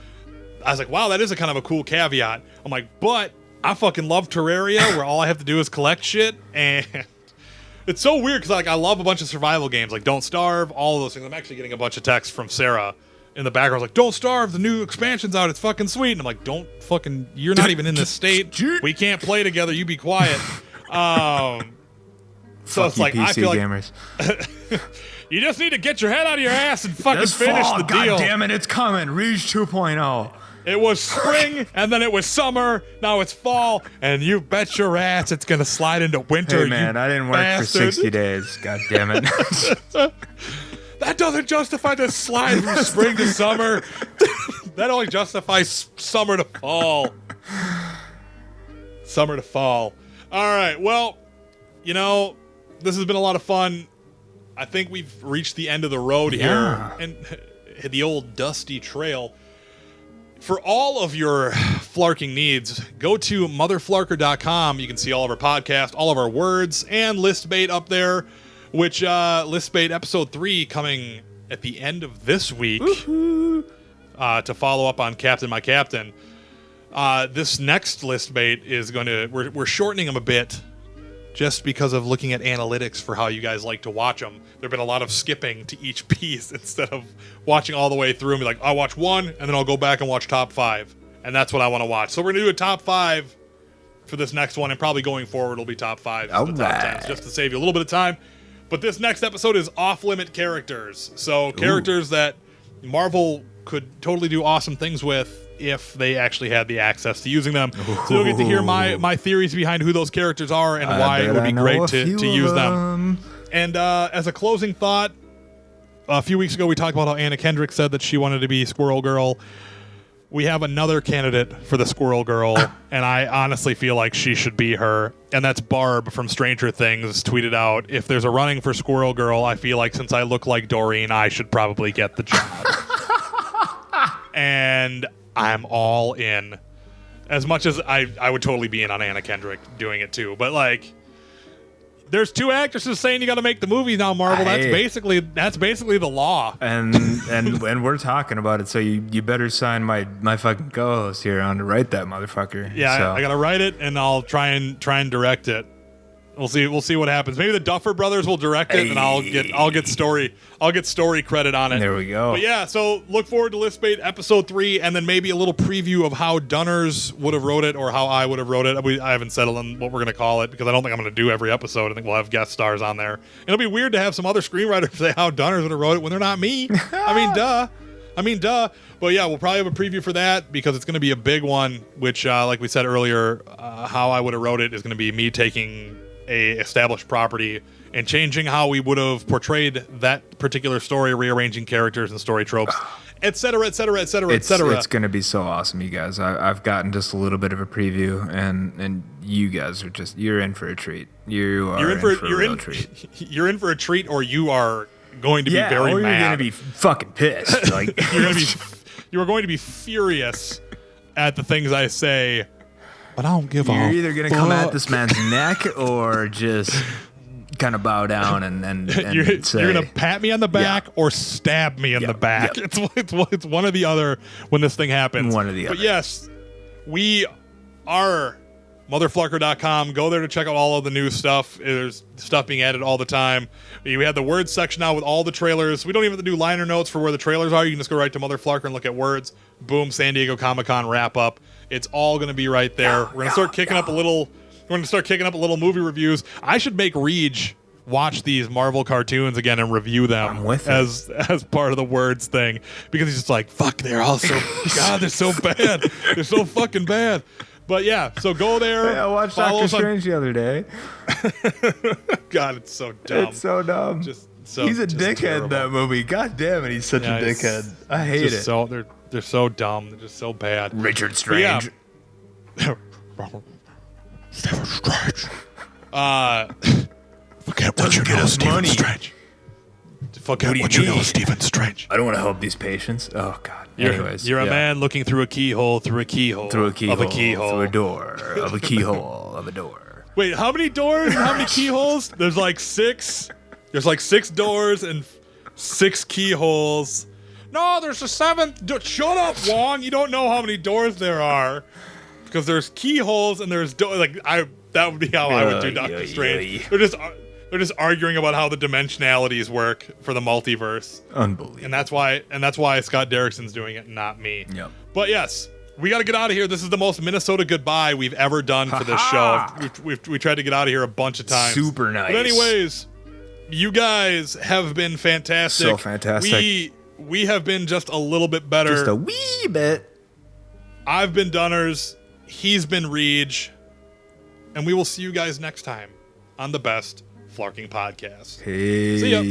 I was like, wow, that is a kind of a cool caveat. I'm like, but I fucking love Terraria where all I have to do is collect shit, and it's so weird because I love a bunch of survival games like Don't Starve, all of those things. I'm actually getting a bunch of texts from Sarah in the background like, Don't Starve, the new expansion's out, it's fucking sweet. And I'm like, don't fucking, you're not even in this state. We can't play together, you be quiet. So it's like, PC I feel gamers. Like you just need to get your head out of your ass and fucking finish the deal. God damn it, it's coming. Reach 2.0. It was spring, and then it was summer, now it's fall, and you bet your ass it's going to slide into winter. Hey man, I didn't work bastard. for 60 days. God damn it. That doesn't justify the slide from spring to summer. That only justifies summer to fall. Summer to fall. All right, well, you know, this has been a lot of fun. I think we've reached the end of the road here, and the old dusty trail. For all of your flarking needs, go to motherflarker.com. You can see all of our podcasts, all of our words, and Listbait up there, which Listbait episode 3 coming at the end of this week to follow up on Captain My Captain. This next Listbait is going to, we're shortening them a bit just because of looking at analytics for how you guys like to watch them. There have been a lot of skipping to each piece instead of watching all the way through and be like, I'll watch one, and then I'll go back and watch top 5. And that's what I want to watch. So we're going to do a top 5 for this next one, and probably going forward it'll be top 5 to the top 10s, just to save you a little bit of time. But this next episode is off-limit characters. So characters that Marvel could totally do awesome things with if they actually had the access to using them. So you'll get to hear my theories behind who those characters are and why it would be great to use them. And as a closing thought, a few weeks ago we talked about how Anna Kendrick said that she wanted to be Squirrel Girl. we have another candidate for the Squirrel Girl, and I honestly feel like she should be her. And that's Barb from Stranger Things tweeted out, if there's a running for Squirrel Girl, I feel like since I look like Doreen, I should probably get the job. And I'm all in. As much as I would totally be in on Anna Kendrick doing it too. But like, there's 2 actresses saying you got to make the movie now, Marvel. That's basically the law. And we're talking about it, so you better sign my fucking co-host here on to write that motherfucker. Yeah, so. I gotta write it, and I'll try and direct it. We'll see what happens. Maybe the Duffer Brothers will direct it, and I'll get story credit on it. There we go. But yeah, so look forward to Listbait episode 3, and then maybe a little preview of how Dunners would have wrote it or how I would have wrote it. I haven't settled on what we're gonna call it because I don't think I'm gonna do every episode. I think we'll have guest stars on there. It'll be weird to have some other screenwriters say how Dunners would have wrote it when they're not me. I mean, duh. But yeah, we'll probably have a preview for that because it's going to be a big one, which, like we said earlier, how I would have wrote it is going to be me taking a established property and changing how we would have portrayed that particular story, rearranging characters and story tropes, etc., etc., etc., etc. It's going to be so awesome, you guys. I've gotten just a little bit of a preview, and you guys are you're in for a treat. You're in for a real treat. You're in for a treat, or you are going to be very mad. You're going to be fucking pissed. Like you are going to be furious at the things I say. But I don't give a You're either going to come at this man's neck or just kind of bow down and say, you're going to pat me on the back or stab me in the back. Yeah. It's one or the other when this thing happens. One or the other. But yes, we are motherflarker.com. Go there to check out all of the new stuff. There's stuff being added all the time. We have the words section now with all the trailers. We don't even have to do liner notes for where the trailers are. You can just go right to Motherflarker and look at words. Boom, San Diego Comic-Con wrap up. It's all going to be right there. We're going to start kicking up a little. We're going to start kicking up a little movie reviews. I should make Reej watch these Marvel cartoons again and review them as part of the words thing because he's just like, fuck, they're all so God, they're so bad. They're so fucking bad. But yeah, so go there. Hey, I watched Doctor Strange the other day. God, it's so dumb. It's so dumb. He's a dickhead terrible. In that movie. God damn it, he's such a dickhead. I hate it. So they're so dumb. They're just so bad. Richard Strange. Stephen Strange. Forget what you know, Stephen Strange. Forget what you know, Stephen Strange. I don't want to help these patients. Oh God. Anyways, you're a man looking through a keyhole, through a keyhole, through a keyhole, of a keyhole, through a door, of a keyhole, of a door. Wait, how many doors? How many keyholes? There's like 6. There's like 6 doors and 6 keyholes. No, there's a 7th. Shut up, Wong. You don't know how many doors there are because there's keyholes and there's that would be how I would do Doctor Strange. They're just arguing about how the dimensionalities work for the multiverse. Unbelievable. And that's why Scott Derrickson's doing it, not me. Yep. But yes, we got to get out of here. This is the most Minnesota goodbye we've ever done for this show. We tried to get out of here a bunch of times. Super nice. But anyways, you guys have been fantastic. So fantastic. We have been just a little bit better. Just a wee bit. I've been Dunners. He's been Reej. And we will see you guys next time on the best Flarking Podcast. Peace. See ya.